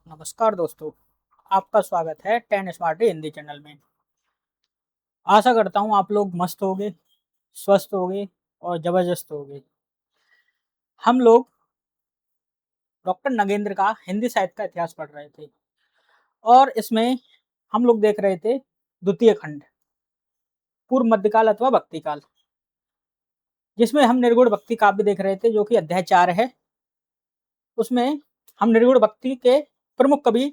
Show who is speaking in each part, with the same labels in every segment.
Speaker 1: नमस्कार दोस्तों, आपका स्वागत है 10 स्मार्ट हिंदी चैनल में। आशा करता हूँ आप लोग मस्त होगे, स्वस्थ होगे और ज़बरदस्त होगे। हम लोग डॉक्टर नगेंद्र का हिंदी साहित्य का इतिहास पढ़ रहे थे और इसमें हम लोग देख रहे थे द्वितीय खंड, पूर्व मध्यकाल अथवा भक्ति काल, जिसमें हम निर्गुण भक्ति काव्य देख रहे थे जो कि अध्याय 4 है। उसमें हम निर्गुण भक्ति के प्रमुख कवि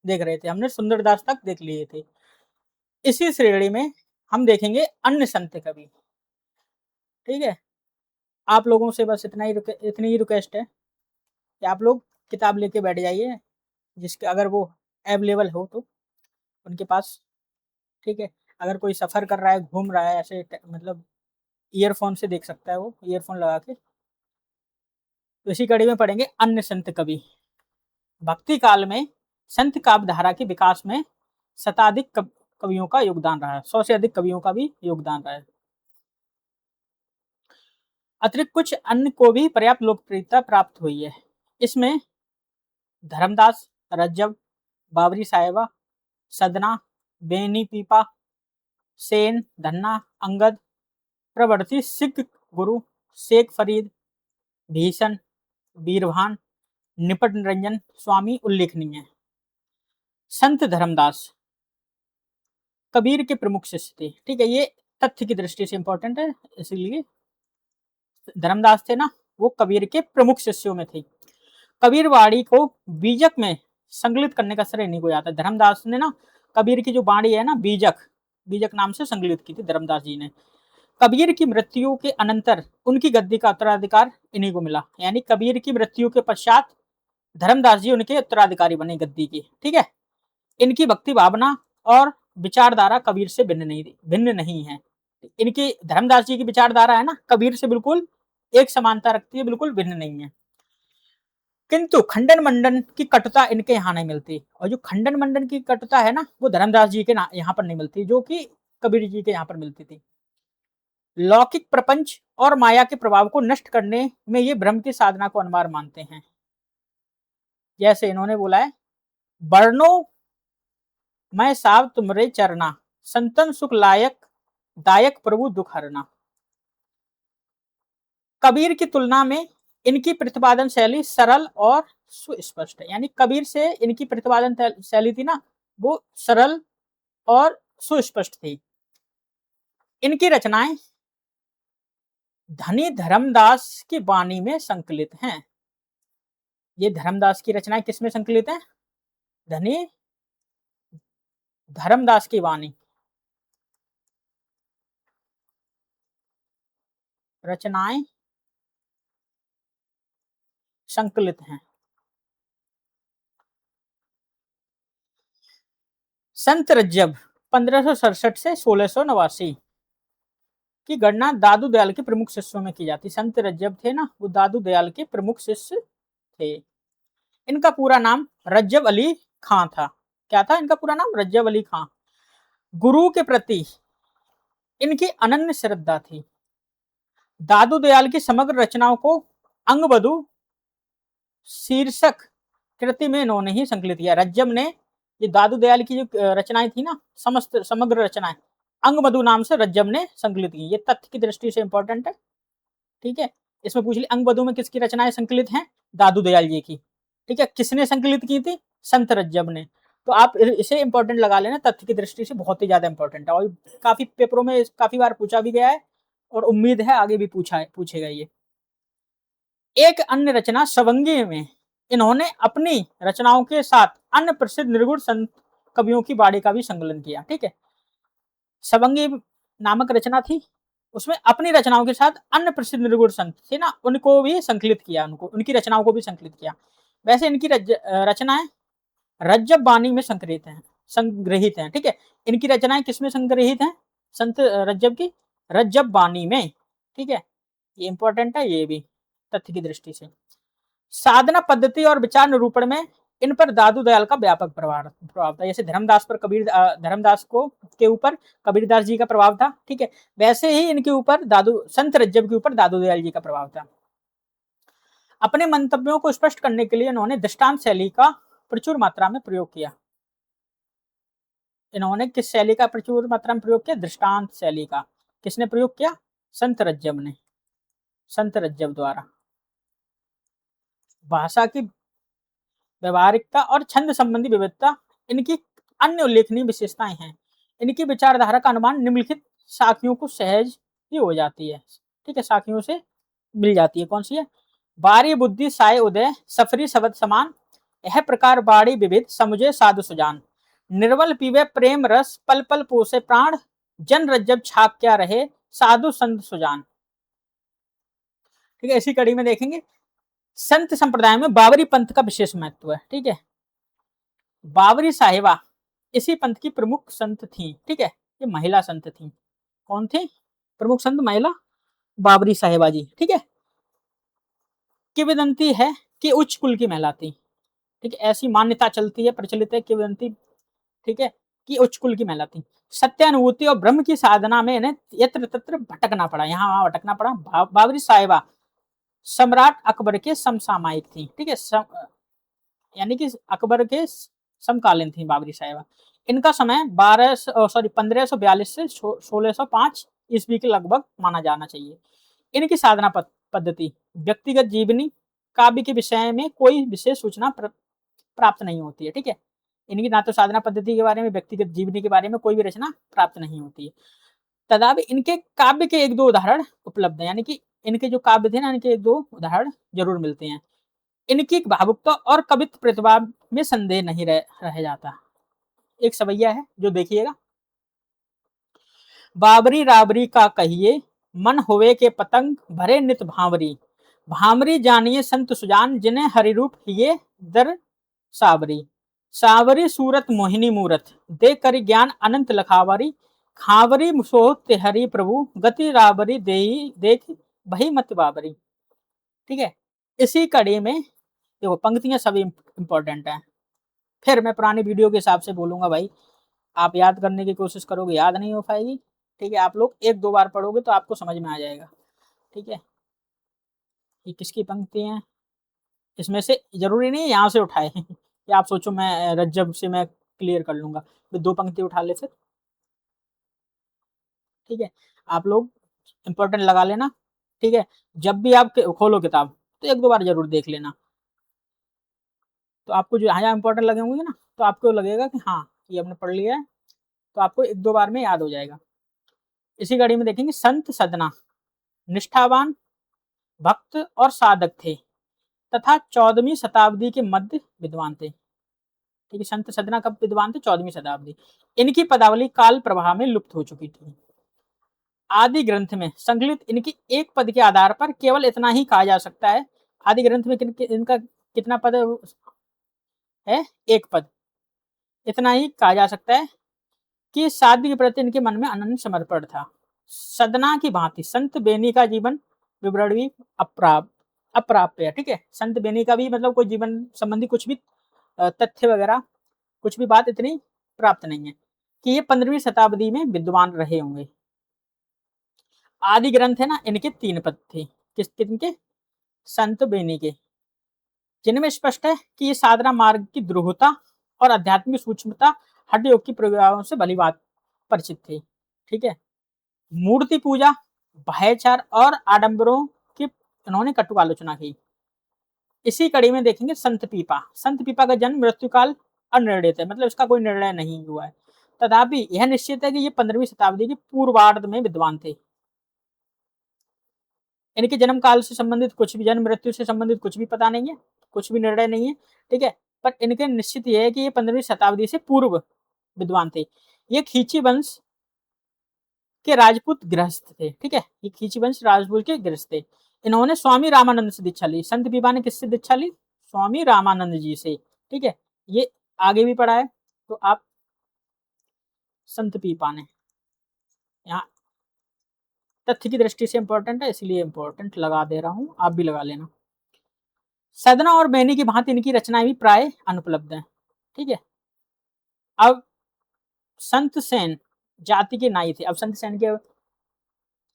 Speaker 1: देख रहे थे, हमने सुंदरदास तक देख लिए थे। इसी श्रेणी में हम देखेंगे अन्य संत कवि। ठीक है, आप लोगों से बस इतनी ही रिक्वेस्ट है कि आप लोग किताब लेके बैठ जाइए, जिसके अगर वो अवेलेबल हो तो उनके पास। ठीक है, अगर कोई सफ़र कर रहा है, घूम रहा है, ऐसे मतलब ईयरफोन से देख सकता है, वो ईयरफोन लगा के। तो इसी कड़ी में पढ़ेंगे अन्य संत कवि। भक्ति काल में संत काव्य धारा के विकास में शताधिक कवियों का योगदान रहा है, 100 से अधिक कवियों का भी योगदान रहा है। अतिरिक्त कुछ अन्य को भी पर्याप्त लोकप्रियता प्राप्त हुई है। इसमें धर्मदास, रज्जब, बाबरी साहिबा, सदना, बेनी पीपा, सेन, धन्ना, अंगद, प्रवर्ती सिख गुरु, शेख फरीद, भीषण, बीरभान, निपट निरंजन स्वामी उल्लेखनीय है। संत धर्मदास कबीर के प्रमुख शिष्य थे। ठीक है, ये तथ्य की दृष्टि से इंपॉर्टेंट है, इसीलिए धर्मदास थे ना, वो कबीर के प्रमुख शिष्यों में थे। कबीर वाणी को बीजक में संकलित करने का श्रेय नहीं को आता। धर्मदास ने ना कबीर की जो वाणी है ना, बीजक नाम से संकलित की थी धर्मदास जी ने। कबीर की मृत्यु के अनंतर उनकी गद्दी का उत्तराधिकार इन्हीं को मिला, यानी कबीर की मृत्यु के पश्चात धर्मदास जी उनके उत्तराधिकारी बने गद्दी की। ठीक है, इनकी भक्ति भावना और विचारधारा कबीर से भिन्न नहीं है। इनकी धर्मदास जी की विचारधारा है ना, कबीर से बिल्कुल एक समानता रखती है, बिल्कुल भिन्न नहीं है। किंतु खंडन मंडन की कटुता इनके यहाँ नहीं मिलती, और जो खंडन मंडन की कटुता है ना, वो धर्मदास जी के यहाँ पर नहीं मिलती, जो कि कबीर जी के यहाँ पर मिलती थी। लौकिक प्रपंच और माया के प्रभाव को नष्ट करने में ये ब्रह्म की साधना को अनिवार्य मानते हैं। जैसे इन्होंने बोला है, वर्णो मैं साव तुमरे चरना, संतन सुख लायक दायक प्रभु दुख हरना। कबीर की तुलना में इनकी प्रतिपादन शैली सरल और सुस्पष्ट है, यानी कबीर से इनकी प्रतिपादन शैली थी ना, वो सरल और सुस्पष्ट थी। इनकी रचनाएं धनी धर्मदास की वाणी में संकलित हैं। ये धर्मदास की रचनाएं किसमें संकलित हैं? धनी धर्मदास की वाणी, रचनाएं संकलित हैं। संत रज्जब 1567 से 1689 की गणना दादू दयाल के प्रमुख शिष्यों में की जाती। संत रज्जब थे ना, वो दादू दयाल के प्रमुख शिष्य थे। इनका पूरा नाम रज्जब अली खां था। क्या था इनका पूरा नाम? रज्जब अली खां। गुरु के प्रति इनकी अनन्य श्रद्धा थी। दादू दयाल की समग्र रचनाओं को अंगबधु शीर्षक कृति में इन्होंने ही संकलित किया। रज्जब ने ये दादू दयाल की जो रचनाएं थी ना, समग्र रचनाएं अंगबधु नाम से रज्जब ने संकलित की। ये तथ्य की दृष्टि से इंपॉर्टेंट है। ठीक है, इसमें पूछ लिया अंगबधु में किसकी रचनाएं संकलित हैं? दादू दयाल जी की। ठीक है, किसने संकलित की थी? संत रज्जब ने। तो आप इसे इंपॉर्टेंट लगा लेना, तथ्य की दृष्टि से बहुत ही ज्यादा इंपॉर्टेंट है, और काफी पेपरों में काफी बार पूछा भी गया है, और उम्मीद है आगे भी पूछेगा ये। एक अन्य रचना सवंगी में इन्होंने अपनी रचनाओं के साथ अन्य प्रसिद्ध निर्गुण संत कवियों की वाणी का भी संकलन किया। ठीक है, सवंगी नामक रचना थी, उसमें अपनी रचनाओं के साथ अन्य प्रसिद्ध निर्गुण संत थे ना, उनको भी संकलित किया, उनकी रचनाओं को भी संकलित किया। वैसे इनकी रचनाएं रज्जब वाणी में संग्रहित हैं। ठीक है, इनकी रचनाएं किसमें संग्रहित हैं? संत रज्जब की रज्जब वाणी में। ठीक है, ये इंपॉर्टेंट है, ये भी तथ्य की दृष्टि से। साधना पद्धति और विचार निरूपण में इन पर दादू दयाल का व्यापक प्रभाव था। जैसे धर्मदास पर धर्मदास को के ऊपर कबीरदास जी का प्रभाव था। ठीक है, वैसे ही इनके ऊपर संत रज्जब के ऊपर दादू दयाल जी का प्रभाव था। अपने मंतव्यों को स्पष्ट करने के लिए इन्होंने दृष्टांत शैली का प्रचुर मात्रा में प्रयोग किया। इन्होंने किस शैली का प्रचुर मात्रा में प्रयोग किया? दृष्टांत शैली का। किसने प्रयोग किया? संत रज्जब ने, संत रज्जब द्वारा। भाषा की व्यवहारिकता और छंद संबंधी विविधता इनकी अन्य उल्लेखनीय विशेषताएं हैं। इनकी विचारधारा का अनुमान निम्नलिखित साखियों को सहज ही हो जाती है। ठीक है, साखियों से मिल जाती है। कौन सी है? बारी बुद्धि साय उदय, सफरी शब्द समान, यह प्रकार बाड़ी विविध, समुझे साधु सुजान, निर्बल पीवे प्रेम रस, पल पल पोसे प्राण, जन रज्जब छाप क्या रहे, साधु संत सुजान। ठीक है, इसी कड़ी में देखेंगे संत संप्रदाय में बाबरी पंथ का विशेष महत्व है। ठीक है, बाबरी साहिबा इसी पंथ की प्रमुख संत थी। ठीक है, ये महिला संत थी। कौन थी प्रमुख संत? महिला बाबरी साहिबा जी। ठीक है, किंवदंती है कि उच्च कुल की महिला थी। ठीक है, ऐसी मान्यता चलती है, प्रचलित है किंवदंती। ठीक है, कि उच्च कुल की महिला थी। सत्यानुभूति और ब्रह्म की साधना में इन्हें यत्र तत्र भटकना पड़ा, यहाँ वहां भटकना पड़ा। बाबरी साहिबा सम्राट अकबर के समसामयिक थी। ठीक है, यानी कि अकबर के समकालीन थी बाबरी साहिबा। इनका समय 1542 से 1605 ईस्वी के लगभग माना जाना चाहिए। इनकी साधना पद्धति व्यक्तिगत जीवनी, काव्य के विषय में कोई विशेष सूचना प्राप्त नहीं होती है। ठीक है, इनकी ना तो साधना पद्धति के बारे में, व्यक्तिगत जीवनी के बारे में कोई भी रचना प्राप्त नहीं होती है। तदापि इनके काव्य के एक दो उदाहरण उपलब्ध हैं, यानी कि इनके जो काव्य थे ना, इनके एक दो उदाहरण जरूर मिलते हैं। इनकी भावुकता और कवित्व प्रतिभा में संदेह नहीं रह जाता। एक सवैया है जो देखिएगा, बाबरी राबरी का कहिए, मन होवे के पतंग भरे नित भावरी, भामरी जानिए संत सुजान, जिन्हें हरिरूप ये दर सावरी, सावरी सूरत मोहिनी मूरत, दे कर ज्ञान अनंत लखावरी, खावरी सोहते हरि प्रभु, गति राबरी देही देख भई मत बाबरी। ठीक है, इसी कड़ी में देखो पंक्तियां सभी इंपॉर्टेंट हैं। फिर मैं पुरानी वीडियो के हिसाब से बोलूंगा भाई, आप याद करने की कोशिश करोगे, याद नहीं हो पाएगी। ठीक है, आप लोग एक दो बार पढ़ोगे तो आपको समझ में आ जाएगा। ठीक है, ये किसकी पंक्ति है? इसमें से जरूरी नहीं है यहाँ से उठाए या आप सोचो मैं रज्जब से मैं क्लियर कर लूंगा, तो दो पंक्ति उठा ले फिर। ठीक है, आप लोग इंपॉर्टेंट लगा लेना। ठीक है, जब भी आप खोलो किताब तो एक दो बार जरूर देख लेना, तो आपको जो यहाँ इंपॉर्टेंट लगे होंगे ना, तो आपको लगेगा कि हाँ ये हमने पढ़ लिया है, तो आपको एक दो बार में याद हो जाएगा। इसी कड़ी में देखेंगे संत सदना निष्ठावान भक्त और साधक थे तथा 14वीं शताब्दी के मध्य विद्वान थे। ठीक है, संत सदना कब विद्वान थे? 14वीं शताब्दी। इनकी पदावली काल प्रवाह में लुप्त हो चुकी थी। आदि ग्रंथ में संकलित इनकी एक पद के आधार पर केवल इतना ही कहा जा सकता है। आदि ग्रंथ में इनका कितना पद है? एक पद। इतना ही कहा जा सकता है कि साध्य के प्रति इनके मन में अनन्य समर्पण था। सदना की भांति संत बेनी का जीवन विवरण भी अप्राप्य है। ठीक है, संत बेनी का भी मतलब कोई जीवन संबंधी कुछ भी तथ्य वगैरह कुछ भी बात इतनी प्राप्त नहीं है कि ये 15वीं शताब्दी में विद्वान रहे होंगे। आदि ग्रंथ है ना, इनके 3 पद थे। किनके? संत बेनी के, जिनमें स्पष्ट है कि ये साधना मार्ग की द्रुहता और आध्यात्मिक सूक्ष्मता हठ योग की प्रयोगों से भली बात परिचित थे। ठीक है, मूर्ति पूजा, भयचार और आडंबरों की इन्होंने कटु आलोचना की। इसी कड़ी में देखेंगे संत पीपा। संत पीपा का जन्म मृत्युकाल अनिर्णित है, मतलब इसका कोई निर्णय नहीं हुआ है। तथापि यह निश्चित है कि ये 15वीं शताब्दी की पूर्वार्ध में विद्वान थे। इनके जन्म काल से संबंधित कुछ भी, जन्म मृत्यु से संबंधित कुछ भी पता नहीं है, कुछ भी निर्णय नहीं है। ठीक है, पर इनके निश्चित यह है कि ये 15वीं शताब्दी से पूर्व विद्वान थे। ये खींची वंश के राजपूत गृहस्थ थे। ठीक है, ये खींची वंश राजपूत के गृहस्थ थे। इन्होंने स्वामी रामानंद से दीक्षा ली। संत पीपा ने किससे दीक्षा ली? स्वामी रामानंद जी से। ठीक है, ये आगे भी पढ़ा है, तो आप संत पीपा ने यहाँ तथ्य की दृष्टि से इंपॉर्टेंट है, इसलिए इंपॉर्टेंट लगा दे रहा हूं, आप भी लगा लेना। सदना और बेनी की भांति इनकी रचनाएं भी प्राय अनुपलब्ध हैं। ठीक है, अब संत सेन जाति के नाई थे। अब संत सेन के,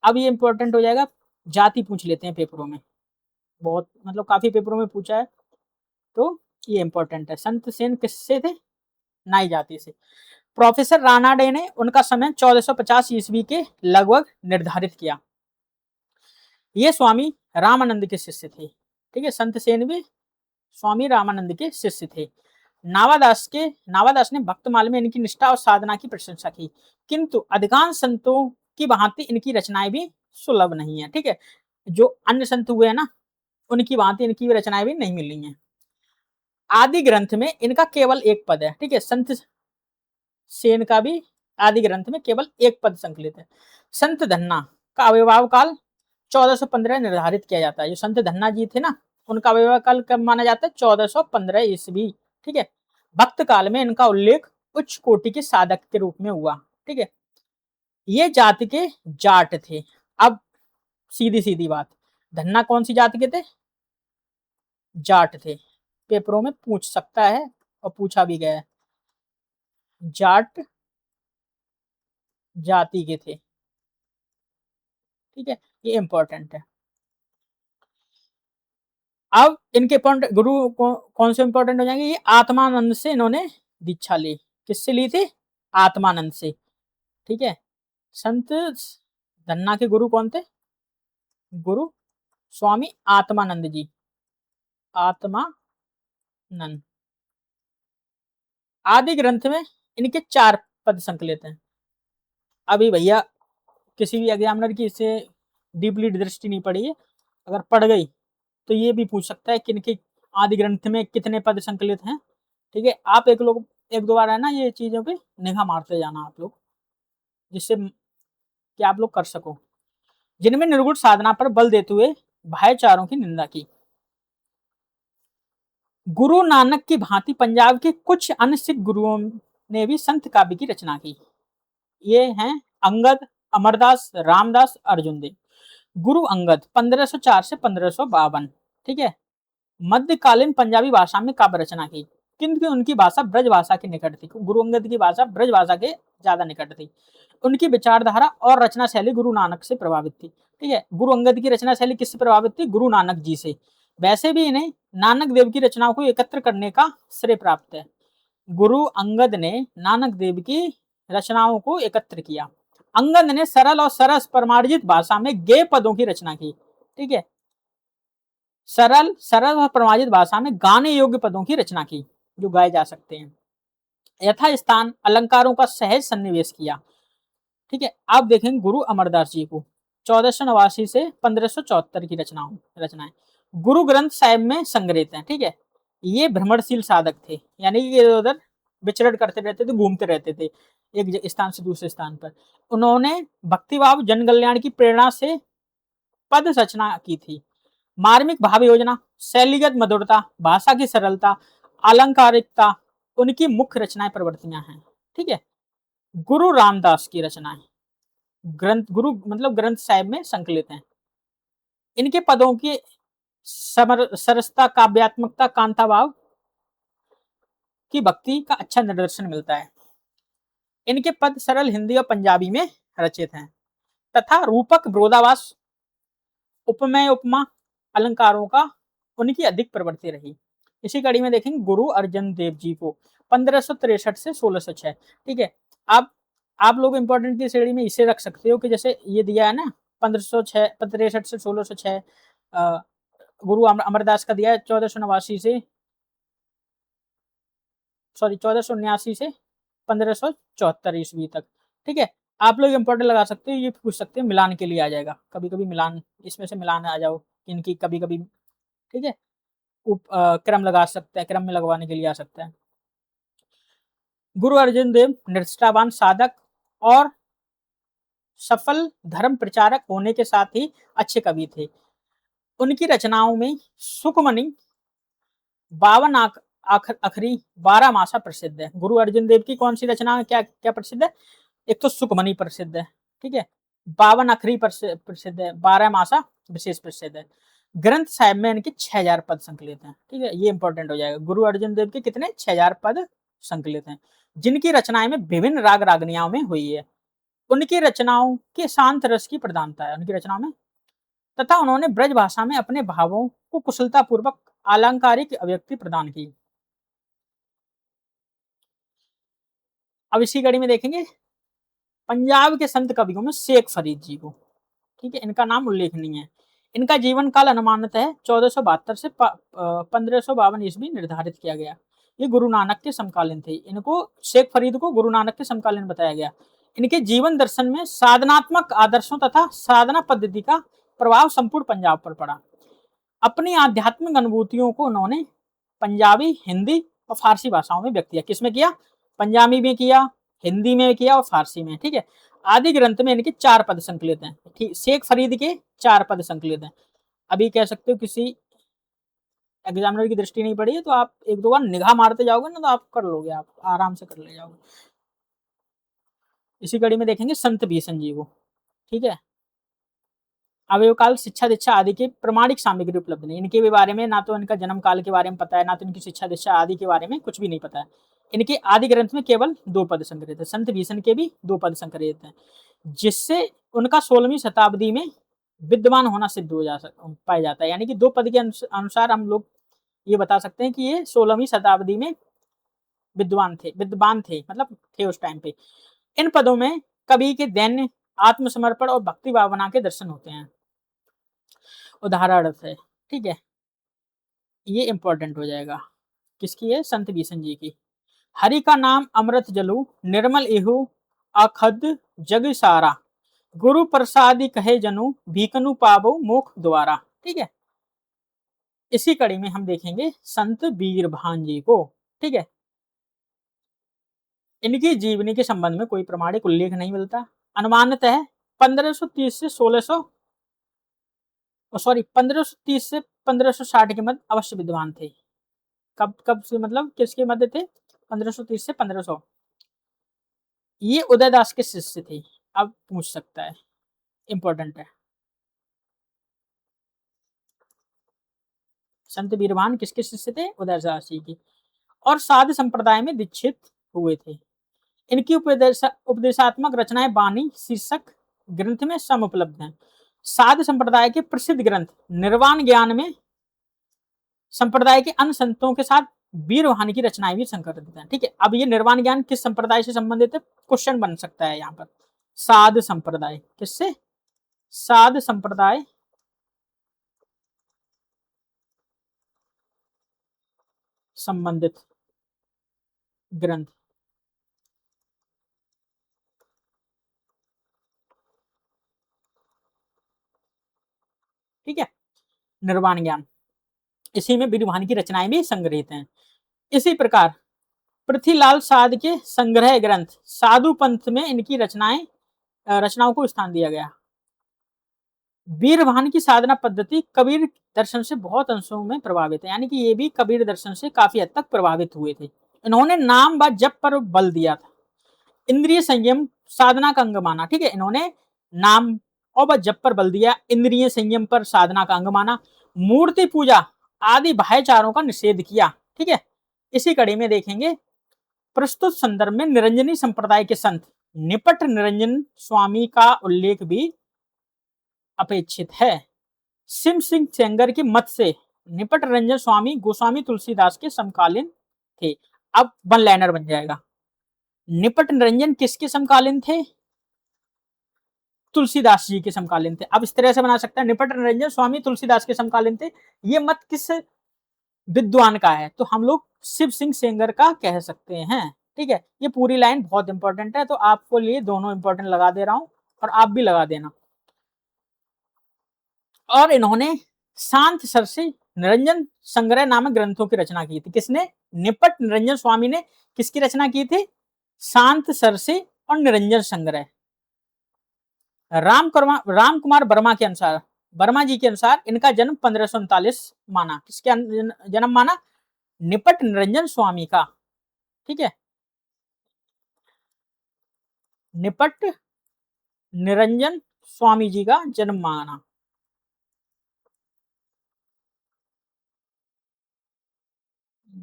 Speaker 1: अब ये इंपॉर्टेंट हो जाएगा, जाति पूछ लेते हैं पेपरों में, बहुत मतलब काफी पेपरों में पूछा है, तो ये इंपॉर्टेंट है। संत सेन किससे थे? नाई जाति से। प्रोफेसर रानाडे ने उनका समय 1450 ईस्वी के लगभग निर्धारित किया। ये स्वामी रामानंद के शिष्य थे। ठीक है, संत सेन भी स्वामी रामानंद के शिष्य थे। नावादास ने भक्तमाल में इनकी निष्ठा और साधना की प्रशंसा की, किंतु अधिकांश संतों की भांति इनकी रचनाएं भी सुलभ नहीं है। ठीक है, जो अन्य संत हुए हैं ना, उनकी भांति इनकी भी रचनाएं भी नहीं मिली हैं। आदि ग्रंथ में इनका केवल एक पद है। ठीक है, संत सेन का भी आदि ग्रंथ में केवल एक पद संकलित है। संत धन्ना का आविर्भाव काल 1415 निर्धारित किया जाता है। जो संत धन्ना जी थे ना, उनका आविर्भाव काल कब माना जाता है? 1415 ईस्वी। ठीक है, भक्त काल में इनका उल्लेख उच्च कोटि के साधक के रूप में हुआ। ठीक है, ये जाति के जाट थे। अब सीधी सीधी बात, धन्ना कौन सी जाति के थे? जाट थे। पेपरों में पूछ सकता है और पूछा भी गया है। जाट जाति के थे। ठीक है, ये इंपॉर्टेंट है। अब इनके पॉइंट गुरु कौन से इंपॉर्टेंट हो जाएंगे? ये आत्मानंद से इन्होंने दीक्षा ली। किससे ली थी? आत्मानंद से। ठीक है, संत धन्ना के गुरु कौन थे? गुरु स्वामी आत्मानंद जी। आत्मानंद। आदि ग्रंथ में इनके 4 पद संकलित हैं। अभी भैया किसी भी एग्जामिनर की इससे डीपली दृष्टि नहीं पड़ी है, अगर पड़ गई तो ये भी पूछ सकता है कि इनके आदि ग्रंथ में कितने पद संकलित हैं। ठीक है, आप एक दो बार है ना ये चीजों पे निगाह मारते जाना आप लोग, जिससे कि आप लोग कर सको। जिनमें निर्गुण साधना पर बल देते हुए भाईचारों की निंदा की। गुरु नानक की भांति पंजाब के कुछ अन्य सिख गुरुओं ने भी संत काव्य की रचना की। ये हैं अंगद, अमरदास, रामदास, अर्जुन देव। गुरु अंगद 1504 से 1552। ठीक है, मध्यकालीन पंजाबी भाषा में काव्य रचना की, किंतु उनकी भाषा ब्रज भाषा के निकट थी। गुरु अंगद की भाषा ब्रज भाषा के ज्यादा निकट थी। उनकी विचारधारा और रचना शैली गुरु नानक से प्रभावित थी। ठीक है, गुरु अंगद की रचना शैली किससे प्रभावित थी? गुरु नानक जी से। वैसे भी इन्हें नानक देव की रचनाओं को एकत्र करने का श्रेय प्राप्त है। गुरु अंगद ने नानक देव की रचनाओं को एकत्र किया। अंगद ने सरल और सरस परमार्जित भाषा में गेय पदों की रचना की। ठीक है, सरल और परमार्जित भाषा में गाने योग्य पदों की रचना की, जो गाए जा सकते हैं। यथा स्थान अलंकारों का सहज सन्निवेश किया। ठीक है, आप देखेंगे गुरु अमरदास जी को 1489 से 1574 की रचनाएं गुरु ग्रंथ साहिब में संग्रहित हैं। ठीक है, ये भ्रमणशील साधक थे, यानी कि इधर उधर विचरण करते रहते थे, घूमते रहते थे एक स्थान से दूसरे स्थान पर। उन्होंने भक्तिभाव जन कल्याण की प्रेरणा से पद रचना की थी। मार्मिक भाव योजना, शैलीगत मधुरता, भाषा की सरलता, अलंकारिकता उनकी मुख्य रचनाएं प्रवृत्तियां हैं। ठीक है, गुरु रामदास की रचनाएं गुरु मतलब ग्रंथ साहिब में संकलित हैं। इनके पदों की सरसता, काव्यात्मकता, कांता भाव की भक्ति का अच्छा निदर्शन मिलता है। इनके पद सरल हिंदी और पंजाबी में रचित हैं तथा रूपक, विरोधाभास, उपमेय, उपमा, अलंकारों का उनकी अधिक प्रवृत्ति रही। इसी कड़ी में देखेंगे गुरु अर्जन देव जी को 1563 से 1606। ठीक है, आप लोग इंपॉर्टेंट की श्रेणी में इसे रख सकते हो कि जैसे ये दिया है ना 1563 से 1606, गुरु अमरदास का दिया है 1489 से 1479 से 1574 ईस्वी तक। ठीक है, आप लोग इंपॉर्टेंट लगा सकते हो, ये पूछ सकते हैं मिलान के लिए आ जाएगा, कभी कभी मिलान, इसमें से मिलान आ जाओ इनकी कभी कभी। ठीक है, क्रम लगा सकते हैं, क्रम में लगवाने के लिए आ सकता है। गुरु अर्जुन देव निष्ठावान साधक और सफल धर्म प्रचारक होने के साथ ही अच्छे कवि थे। उनकी रचनाओं में सुखमणि, 52 अखरी, 12 मासा प्रसिद्ध है। गुरु अर्जुन देव की कौन सी रचना क्या क्या प्रसिद्ध है? एक तो सुखमणि प्रसिद्ध है। ठीक है, 52 अखरी प्रसिद्ध है, 12 मासा विशेष प्रसिद्ध है। ग्रंथ साहिब में इनके 6000 पद संकलित हैं। ठीक है, ये इंपॉर्टेंट हो जाएगा। गुरु अर्जुन देव के कितने? 6000 पद संकलित हैं, जिनकी रचनाएं में विभिन्न राग रागनियाओं में हुई है। उनकी रचनाओं के शांत रस की प्रधानता है उनकी रचनाओं में, तथा उन्होंने ब्रज भाषा में अपने भावों को कुशलता पूर्वक अलंकारिक अभिव्यक्ति प्रदान की। अब इसी कड़ी में देखेंगे पंजाब के संत कवियों में शेख फरीद जी को, ठीक है, इनका नाम उल्लेखनीय है। इनका जीवन काल अनुमानतः 1472 से 1552 ईस्वी निर्धारित किया गया। ये गुरु नानक के समकालीन थे। इनको शेख फरीद को गुरु नानक के समकालीन बताया गया। इनके जीवन दर्शन में साधनात्मक आदर्शों तथा साधना पद्धति का प्रभाव संपूर्ण पंजाब पर पड़ा। अपनी आध्यात्मिक अनुभूतियों को उन्होंने पंजाबी, हिंदी और फारसी भाषाओं में व्यक्त किया। किसमें किया? पंजाबी में किया, हिंदी में किया और फारसी में, ठीक है। आदि ग्रंथ में इनके 4 पद संकलित हैं, ठीक। शेख फरीद के 4 पद संकलित हैं। अभी कह सकते हो किसी एग्जामिनर की दृष्टि नहीं पड़ी है तो आप एक दो बार निगाह मारते जाओगे ना तो आप कर लोगे, आप आराम से कर ले जाओगे। इसी कड़ी में देखेंगे संत भीषण जी को, ठीक है। अवयवकाल, शिक्षा दीक्षा आदि की प्रमाणिक सामग्री उपलब्ध नहीं। इनके भी बारे में ना तो इनका जन्म काल के बारे में पता है, ना तो इनकी शिक्षा दीक्षा आदि के बारे में कुछ भी नहीं पता है। इनके आदि ग्रंथ में केवल 2 पद संकलित है। संत भीषण के भी 2 पद संकलित हैं, जिससे उनका 16वीं शताब्दी में विद्वान होना सिद्ध हो पाया जाता है। यानी कि 2 पद के अनुसार हम लोग ये बता सकते हैं कि ये 16वीं शताब्दी में विद्वान थे, मतलब थे उस टाइम पे। इन पदों में कवि के दैन्य, आत्मसमर्पण और भक्ति भावना के दर्शन होते हैं। उदाहरण है, ठीक है, ये इंपॉर्टेंट हो जाएगा। किसकी है? संत भीषण जी की। हरि का नाम अमृत जलु, निर्मल इहु अखद जग सारा, गुरु प्रसादी कहे जनु, भीकनु पावो मोख द्वारा, ठीक है। इसी कड़ी में हम देखेंगे संत बीरभान जी को, ठीक है। इनकी जीवनी के संबंध में कोई प्रमाणिक उल्लेख नहीं मिलता। अनुमानतः 1530 से 1560 के मध्य अवश्य विद्वान थे। कब से, मतलब किसके मध्य थे? 1530 से 1500। ये उदयदास के शिष्य थे। अब पूछ सकता है, इंपॉर्टेंट है। संत बीरभान किसके शिष्य थे? उदयदास जी की। और साध संप्रदाय में दीक्षित हुए थे। इनकी उपदेशात्मक रचनाएं बानी शीर्षक ग्रंथ में सम उपलब्ध हैं। साध संप्रदाय के प्रसिद्ध ग्रंथ निर्वाण ज्ञान में संप्रदाय के अन्य संतों के साथ बीरभान की रचनाएं भी संकलित हैं, ठीक है। अब ये निर्वाण ज्ञान किस संप्रदाय से संबंधित है? क्वेश्चन बन सकता है यहाँ पर। साध संप्रदाय, किससे? साध संप्रदाय संबंधित ग्रंथ, ठीक है। निर्वाण ज्ञान, इसी में बीरभान की रचनाएं भी संग्रहित हैं। इसी प्रकार पृथ्वीलाल साध के संग्रह ग्रंथ साधु पंथ में इनकी रचनाओं को स्थान दिया गया। बीरभान की साधना पद्धति कबीर दर्शन से बहुत अंशों में प्रभावित है। यानी कि ये भी कबीर दर्शन से काफी हद तक प्रभावित हुए थे। इन्होंने नाम व जप पर बल दिया था। इंद्रिय संयम साधना का अंग माना, ठीक है। इन्होंने नाम और जप पर बल दिया, इंद्रिय संयम पर साधना का अंग माना, मूर्ति पूजा आदि भाईचारों का निषेध किया, ठीक है। इसी कड़ी में देखेंगे प्रस्तुत संदर्भ में निरंजनी संप्रदाय के संत निपट निरंजन स्वामी का उल्लेख भी अपेक्षित है। सिम सिंह सेंगर के मत से निपट निरंजन स्वामी गोस्वामी तुलसीदास के समकालीन थे। अब वन लाइनर बन जाएगा। निपट निरंजन किसके समकालीन थे? तुलसीदास जी के समकालीन थे। अब इस तरह से बना सकता है, निपट निरंजन स्वामी तुलसीदास के समकालीन थे। ये मत किस विद्वान का है? तो हम लोग शिव सिंह सेंगर का कह सकते हैं, ठीक है। ये पूरी लाइन बहुत इंपॉर्टेंट है, तो आपको लिए दोनों इंपॉर्टेंट लगा दे रहा हूं और आप भी लगा देना। और इन्होंने शांत सरसी निरंजन संग्रह नामक ग्रंथों की रचना की थी। किसने? निपट निरंजन स्वामी ने किसकी रचना की थी? शांत सरसी और निरंजन संग्रह। राम कुमार वर्मा जी के अनुसार इनका जन्म 1539 माना। किसके जन्म माना? निपट निरंजन स्वामी का, ठीक है। निपट निरंजन स्वामी जी का जन्म माना।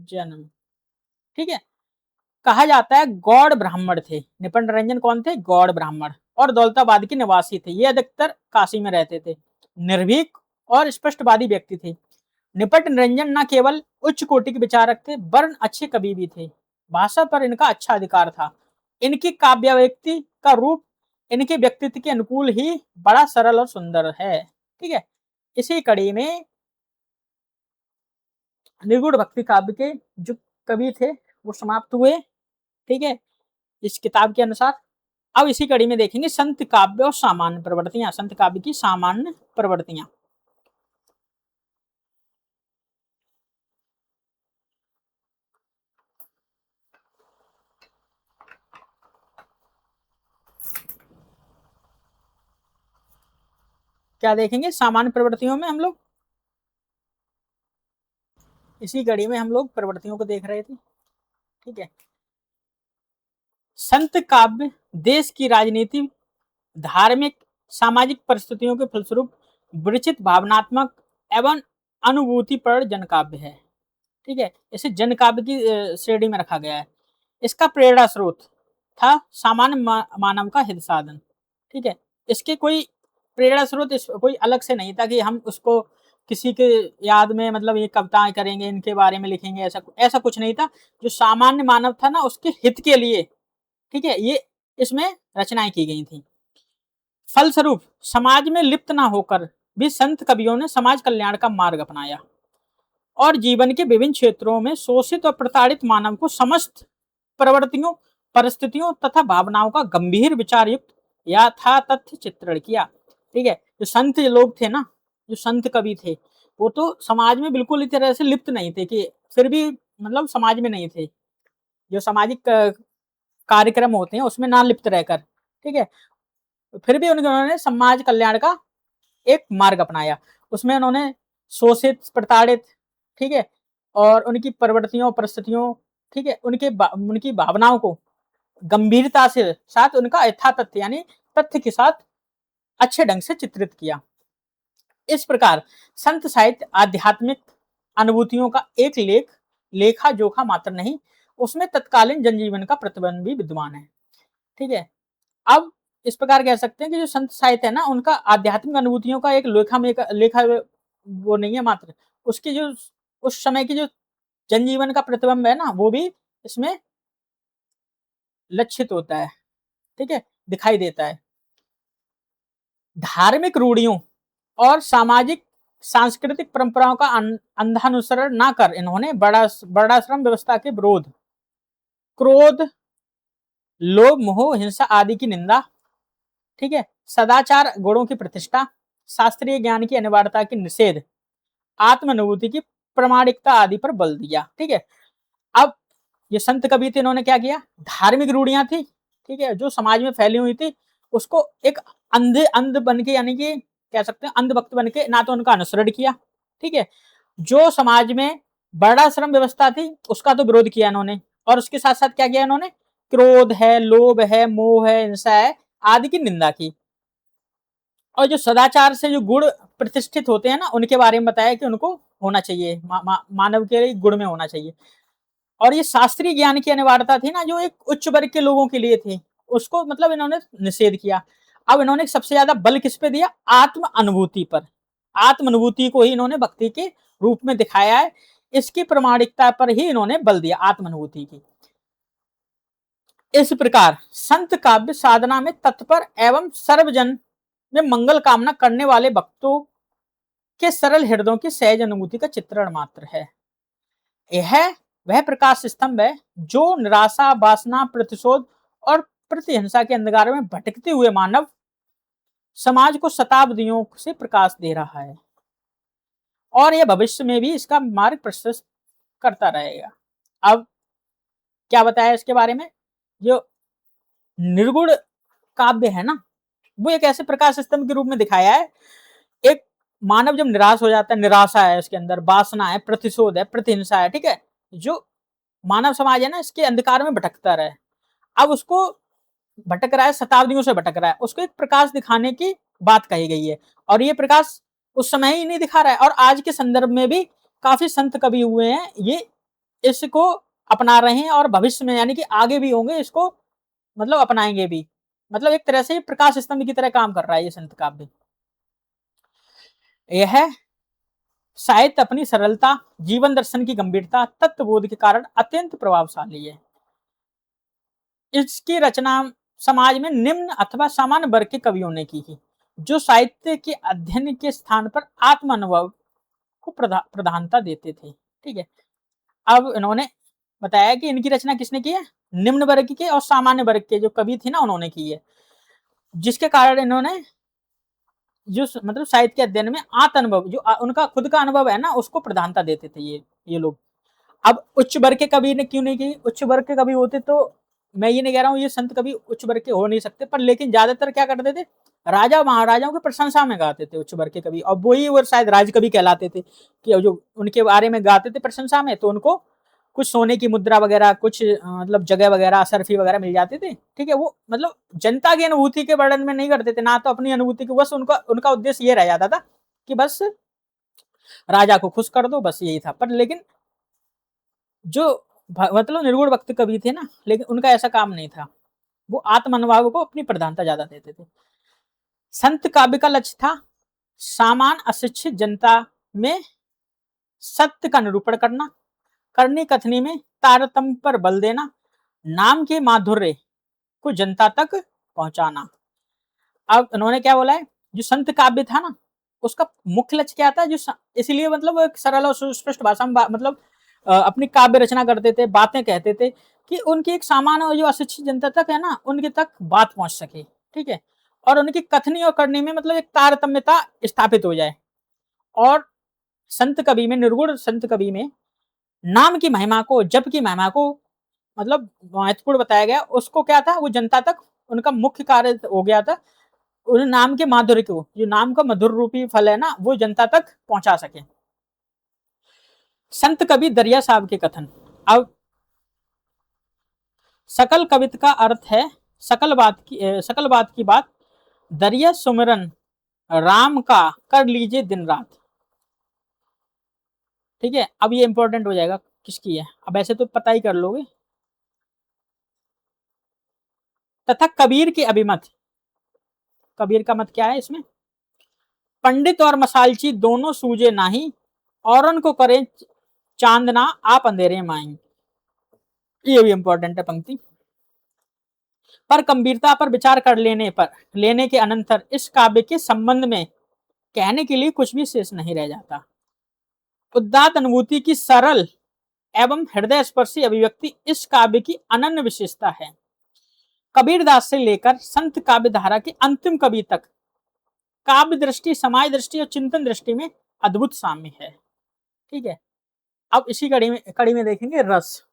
Speaker 1: जन्म, ठीक है। कहा जाता है गौड़ ब्राह्मण थे। निपट निरंजन कौन थे? गौड़ ब्राह्मण और दौलताबाद के निवासी थे। ये अधिकतर काशी में रहते थे। निर्भीक और स्पष्टवादी व्यक्ति थे। निपट निरंजन न केवल उच्च कोटि के विचारक थे वरन अच्छे कवि भी थे। भाषा पर इनका अच्छा अधिकार था इनकी काव्य व्यक्ति का रूप इनके व्यक्तित्व के अनुकूल ही बड़ा सरल और सुंदर है। ठीक है, इसी कड़ी में निर्गुण भक्ति काव्य के जो कवि थे वो समाप्त हुए। ठीक है, इस किताब के अनुसार। अब इसी कड़ी में देखेंगे संत काव्य और सामान्य प्रवृत्तियां, संत काव्य की सामान्य प्रवृत्तियां। क्या देखेंगे सामान्य प्रवृत्तियों में हम लोग, इसी कड़ी में हम लोग प्रवृत्तियों को देख रहे थे। ठीक है, संत काव्य देश की राजनीति, धार्मिक, सामाजिक परिस्थितियों के फलस्वरूप विरचित भावनात्मक एवं अनुभूतिपर जनकाव्य है। ठीक है, इसे जनकाव्य की श्रेणी में रखा गया है। इसका प्रेरणा स्रोत था सामान्य मानव का हित साधन। ठीक है, इसके कोई प्रेरणा स्रोत कोई अलग से नहीं था कि हम उसको किसी के याद में मतलब ये कविताएं करेंगे, इनके बारे में लिखेंगे, ऐसा कुछ नहीं था। जो सामान्य मानव था ना, उसके हित के लिए, ठीक है, ये इसमें रचनाएं की गई थी। फलस्वरूप समाज में लिप्त ना होकर भी संत कवियों ने समाज कल्याण का मार्ग अपनाया और जीवन के विभिन्न क्षेत्रों में शोषित और प्रताड़ित मानव को समस्त प्रवृत्तियों, परिस्थितियों तथा भावनाओं का गंभीर विचार युक्त यथातथ चित्रण किया। ठीक है, जो संत लोग थे ना, जो संत कवि थे, वो तो समाज में बिल्कुल इस तरह से लिप्त नहीं थे कि फिर भी मतलब समाज में नहीं थे, जो सामाजिक कार्यक्रम होते हैं उसमें ना लिप्त रहकर। ठीक है, फिर भी उन्होंने समाज कल्याण का एक मार्ग अपनाया। उसमें उन्होंने शोषित, प्रताड़ित, ठीक है, और उनकी प्रवृत्तियों, परिस्थितियों, ठीक है, उनकी भावनाओं को गंभीरता से साथ उनका यथातथ्य यानी तथ्य के साथ अच्छे ढंग से चित्रित किया। इस प्रकार संत साहित्य आध्यात्मिक अनुभूतियों का एक लेखा जोखा मात्र नहीं, उसमें तत्कालीन जनजीवन का प्रतिबिंब भी विद्यमान है। ठीक है, अब इस प्रकार कह सकते हैं कि जो संत साहित्य है ना, उनका आध्यात्मिक अनुभूतियों का एक लेखा वो नहीं है मात्र, उसकी जो उस समय की जो जनजीवन का प्रतिबिंब है ना, वो भी इसमें लक्षित होता है। ठीक है, दिखाई देता है। धार्मिक रूढ़ियों और सामाजिक सांस्कृतिक परंपराओं का अंधानुसरण ना कर इन्होंने वर्णाश्रम व्यवस्था के विरोध, क्रोध, लोभ, मोह, हिंसा आदि की निंदा, ठीक है, सदाचार गुणों की प्रतिष्ठा, शास्त्रीय ज्ञान की अनिवार्यता की निषेध, आत्मानुभूति की प्रामाणिकता आदि पर बल दिया। ठीक है, अब ये संत कवि थे, इन्होंने क्या किया, धार्मिक रूढ़ियां थी, ठीक है, जो समाज में फैली हुई थी, उसको एक अंध बन के यानी कि कह सकते हैं अंधभक्त बन के ना तो उनका अनुसरण किया। ठीक है, जो समाज में वर्णाश्रम व्यवस्था थी उसका तो विरोध किया इन्होंने, और उसके साथ साथ क्या किया इन्होंने, क्रोध है, लोभ है, मोह है, हिंसा है आदि की निंदा की। और जो सदाचार से जो गुण प्रतिष्ठित होते हैं ना, उनके बारे में बताया कि उनको होना चाहिए, मानव के गुण में होना चाहिए। और ये शास्त्रीय ज्ञान की अनिवार्यता थी ना, जो एक उच्च वर्ग के लोगों के लिए थी, उसको मतलब इन्होंने निषेध किया। अब इन्होंने सबसे ज्यादा बल किस पे दिया, आत्म अनुभूति पर। आत्म अनुभूति को ही इन्होंने भक्ति के रूप में दिखाया है, इसकी प्रामाणिकता पर ही इन्होंने बल दिया, आत्म अनुभूति की। इस प्रकार संत काव्य साधना में तत्पर एवं सर्वजन में मंगल कामना करने वाले भक्तों के सरल हृदयों की सहज अनुभूति का चित्रण मात्र है। यह वह प्रकाश स्तंभ है जो निराशा, वासना, प्रतिशोध और प्रतिहिंसा के अंधकार में भटकते हुए मानव समाज को शताब्दियों से प्रकाश दे रहा है, और यह भविष्य में भी इसका मार्ग प्रशस्त करता रहेगा। अब क्या बताया इसके बारे में, जो निर्गुण काव्य है ना, वो एक ऐसे प्रकाश स्तंभ के रूप में दिखाया है। एक मानव जब निराश हो जाता है, निराशा है उसके अंदर, वासना है, प्रतिशोध है, प्रतिहिंसा है, ठीक है, जो मानव समाज है ना, इसके अंधकार में भटकता रहे। अब उसको भटक रहा है, शताब्दियों से भटक रहा है, उसको एक प्रकाश दिखाने की बात कही गई है। और ये प्रकाश उस समय ही नहीं दिखा रहा है, और आज के संदर्भ में भी काफी संत कवि हुए हैं, ये इसको अपना रहे हैं, और भविष्य में यानी कि आगे भी होंगे, इसको मतलब अपनाएंगे भी। मतलब एक तरह से प्रकाश स्तंभ की तरह काम कर रहा है ये संत काव्य। यह साहित्य अपनी सरलता, जीवन दर्शन की गंभीरता, तत्वबोध के कारण अत्यंत प्रभावशाली है। इसकी रचना समाज में निम्न अथवा सामान्य वर्ग के कवियों ने की है, जो साहित्य के अध्ययन के स्थान पर आत्म अनुभव को प्रधानता देते थे। ठीक है, अब इन्होंने बताया कि इनकी रचना किसने की है, निम्न वर्ग के और सामान्य वर्ग के जो कवि थे ना उन्होंने की है, जिसके कारण इन्होंने जो मतलब साहित्य के अध्ययन में आत्म अनुभव जो उनका खुद का अनुभव है ना उसको प्रधानता देते थे ये लोग। अब उच्च वर्ग के कवि ने क्यों नहीं की, उच्च वर्ग के कवि होते तो मैं ये नहीं कह रहा हूँ ये संत कवि उच्च वर्ग के हो नहीं सकते, पर लेकिन ज्यादातर क्या करते थे, राजा महाराजाओं की प्रशंसा में गाते थे उच्च वर्ग के कवि, और वही वो शायद राज कवि कहलाते थे कि जो उनके बारे में गाते थे प्रशंसा में, तो उनको कुछ सोने की मुद्रा वगैरह, कुछ मतलब जगह वगैरह, सरफी वगैरह मिल जाते थे। ठीक है, वो मतलब जनता की अनुभूति के वर्णन में नहीं करते थे ना, तो अपनी अनुभूति को, बस उनका उद्देश्य ये रह जाता था कि बस राजा को खुश कर दो, बस यही था। पर लेकिन जो मतलब निर्गुण भक्त कवि थे ना, लेकिन उनका ऐसा काम नहीं था, वो आत्म अनुभव को अपनी प्रधानता ज्यादा देते थे। संत काव्य का लक्ष्य था सामान्य अशिक्षित जनता में सत्य का निरूपण करना, करनी कथनी में तारतम्य पर बल देना, नाम के माधुर्य को जनता तक पहुंचाना। अब उन्होंने क्या बोला है, जो संत काव्य था ना उसका मुख्य लक्ष्य क्या था, जो इसलिए मतलब एक सरल और सुस्पष्ट भाषा में मतलब अपनी काव्य रचना करते थे, बातें कहते थे कि उनकी एक सामान्य और जो अशिक्षित जनता तक है ना उनके तक बात पहुंच सके। ठीक है, और उनकी कथनी और करनी में मतलब एक तारतम्यता स्थापित हो जाए। और संत कवि में, निर्गुण संत कवि में नाम की महिमा को, जप की महिमा को मतलब महत्वपूर्ण बताया गया। उसको क्या था, वो जनता तक उनका मुख्य कार्य हो गया था, उन नाम के माधुर्य को, जो नाम का मधुर रूपी फल है ना वो जनता तक पहुंचा सके। संत कवि दरिया साहब के कथन। अब सकल कवित का अर्थ है सकल बात की बात, दरिया सुमिरन राम का कर लीजिए दिन रात। ठीक है, अब ये इंपॉर्टेंट हो जाएगा किसकी है, अब ऐसे तो पता ही कर लोगे। तथा कबीर के अभिमत, कबीर का मत क्या है इसमें, पंडित और मसालची दोनों सूझे नाही, और उनको करें चांदना आप अंधेरे में आएंगे। ये भी इंपॉर्टेंट है पंक्ति। पर गंभीरता पर विचार कर लेने के अनंतर इस काव्य के संबंध में कहने के लिए कुछ भी शेष नहीं रह जाता। उदात्त अनुभूति की सरल एवं हृदय स्पर्शी अभिव्यक्ति इस काव्य की अनन्य विशेषता है। कबीरदास से लेकर संत काव्य धारा के अंतिम कवि तक काव्य दृष्टि, समाज दृष्टि और चिंतन दृष्टि में अद्भुत साम्य है। ठीक है, अब इसी कड़ी में देखेंगे रस।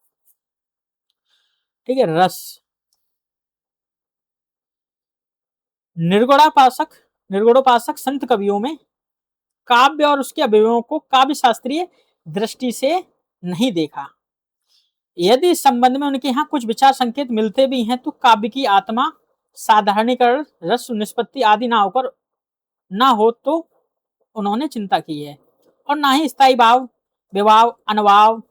Speaker 1: ठीक है, रस निर्गुणोपासक संत कवियों में काव्य और उसके अवयवों को काव्य शास्त्रीय दृष्टि से नहीं देखा। यदि इस संबंध में उनके यहाँ कुछ विचार संकेत मिलते भी हैं तो काव्य की आत्मा साधारणीकरण, रस निष्पत्ति आदि ना हो तो उन्होंने चिंता की है, और ना ही स्थायी भाव, विभाव, अनुभाव,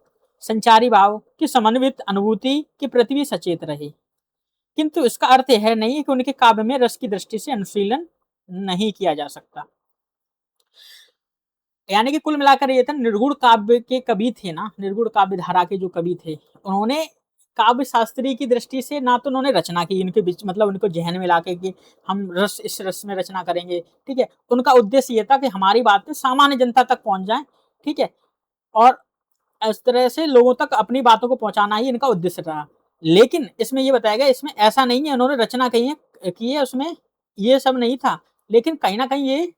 Speaker 1: संचारी भाव की समन्वित अनुभूति के प्रति भी सचेत रहे। किंतु इसका अर्थ यह नहीं है कि उनके काव्य में रस की दृष्टि से अनुशीलन नहीं किया जा सकता। यानी कि कुल मिलाकर ये था, निर्गुण काव्य के कवि थे ना, निर्गुण काव्य धारा के जो कवि थे, उन्होंने काव्य शास्त्री की दृष्टि से ना तो उन्होंने रचना की उनके बीच, मतलब उनको जहन में लाके कि हम इस रस में रचना करेंगे। ठीक है, उनका उद्देश्य ये था कि हमारी बातें सामान्य जनता तक पहुंच जाए। ठीक है, और इस तरह से लोगों तक अपनी बातों को पहुंचाना ही इनका उद्देश्य रहा। लेकिन इसमें ये बताया गया, इसमें ऐसा नहीं है उन्होंने रचना की है उसमें ये सब नहीं था, लेकिन कहीं ना कहीं ये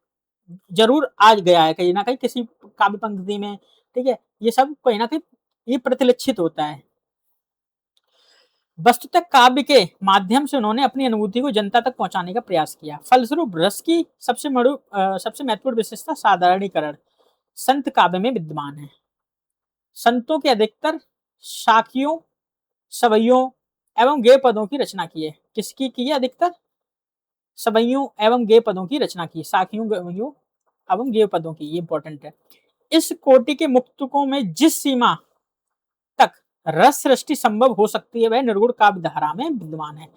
Speaker 1: जरूर आ गया है कहीं ना कहीं किसी काव्य पंक्ति में। ठीक है, ये सब कहीं ना कहीं ये प्रतिलक्षित होता है। वस्तुतः काव्य के माध्यम से उन्होंने अपनी अनुभूति को जनता तक पहुंचाने का प्रयास किया। फलस्वरूप रस की सबसे महत्वपूर्ण विशेषता साधारणीकरण संत काव्य में विद्यमान है। संतों के अधिकतर साखियों, सवैयों एवं गेय पदों की रचना की है। किसकी की है, अधिकतर सवैयों एवं गेय पदों की रचना की, साखियों एवं गेय पदों की, ये इंपॉर्टेंट है। इस कोटि के मुक्तकों में जिस सीमा तक रस सृष्टि संभव हो सकती है वह निर्गुण काव्य धारा में विद्यमान है।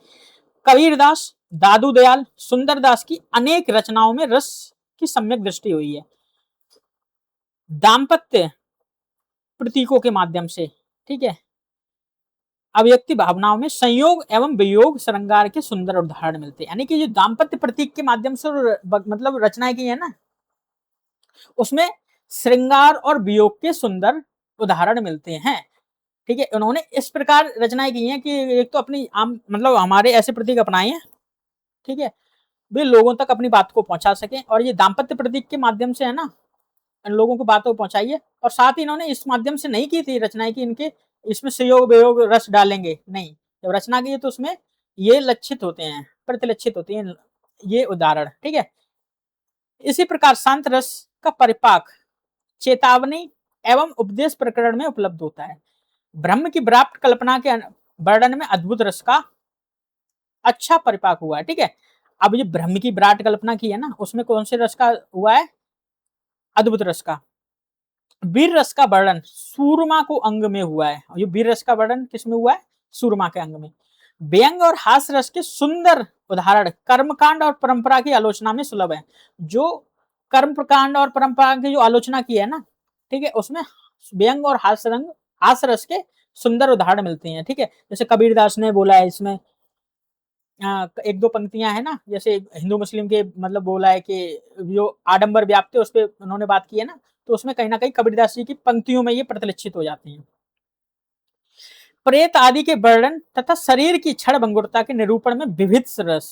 Speaker 1: कबीरदास, दादू दयाल, सुंदरदास की अनेक रचनाओं में रस की सम्यक दृष्टि हुई है। दाम्पत्य प्रतीकों के माध्यम से, ठीक है, अव्यक्ति भावनाओं में संयोग एवं वियोग श्रृंगार के सुंदर उदाहरण मिलते हैं। यानी कि जो दाम्पत्य प्रतीक के माध्यम से मतलब रचनाएं की है ना, उसमें श्रृंगार और वियोग के सुंदर उदाहरण मिलते हैं। ठीक है, उन्होंने इस प्रकार रचनाएं की हैं कि एक तो अपनी आम मतलब हमारे ऐसे प्रतीक अपनाए हैं, ठीक है, वे लोगों तक अपनी बात को पहुंचा सकें, और ये दाम्पत्य प्रतीक के माध्यम से है ना, इन लोगों को बातों को पहुंचाइए। और साथ ही इन्होंने इस माध्यम से नहीं की थी रचनाएं कि इनके इसमें संयोग वियोग रस डालेंगे, नहीं, जब रचना की है तो उसमें ये लक्षित होते हैं, प्रतिलक्षित होती हैं ये उदाहरण। ठीक है, इसी प्रकार शांत रस का परिपाक चेतावनी एवं उपदेश प्रकरण में उपलब्ध होता है। ब्रह्म की व्याप्त कल्पना के वर्णन में अद्भुत रस का अच्छा परिपाक हुआ है। ठीक है, अब ये ब्रह्म की विराट कल्पना की है ना, उसमें कौन से रस का हुआ है? अद्भुत रस का। वीर रस का वर्णन सूरमा को अंग में हुआ है। ये वीर रस का वर्णन किसमें हुआ है? सूरमा के अंग में। व्यंग और हास्य रस के सुंदर उदाहरण कर्मकांड और परंपरा की आलोचना में सुलभ है। जो कर्मकांड और परंपरा की जो आलोचना की है ना, ठीक है, उसमें व्यंग और हास्य रस के सुंदर उदाहरण मिलते हैं। ठीक है, जैसे कबीरदास ने बोला है इसमें, एक दो पंक्तियां है ना, जैसे हिंदू मुस्लिम के मतलब बोला है कि जो आडंबर व्याप्त है उस पर उन्होंने बात की है ना, तो उसमें कहीं ना कहीं कबीरदास जी की पंक्तियों में ये प्रतिलक्षित हो जाती हैं। प्रेत आदि के वर्णन तथा शरीर की क्षण भंगुरता के निरूपण में विविध रस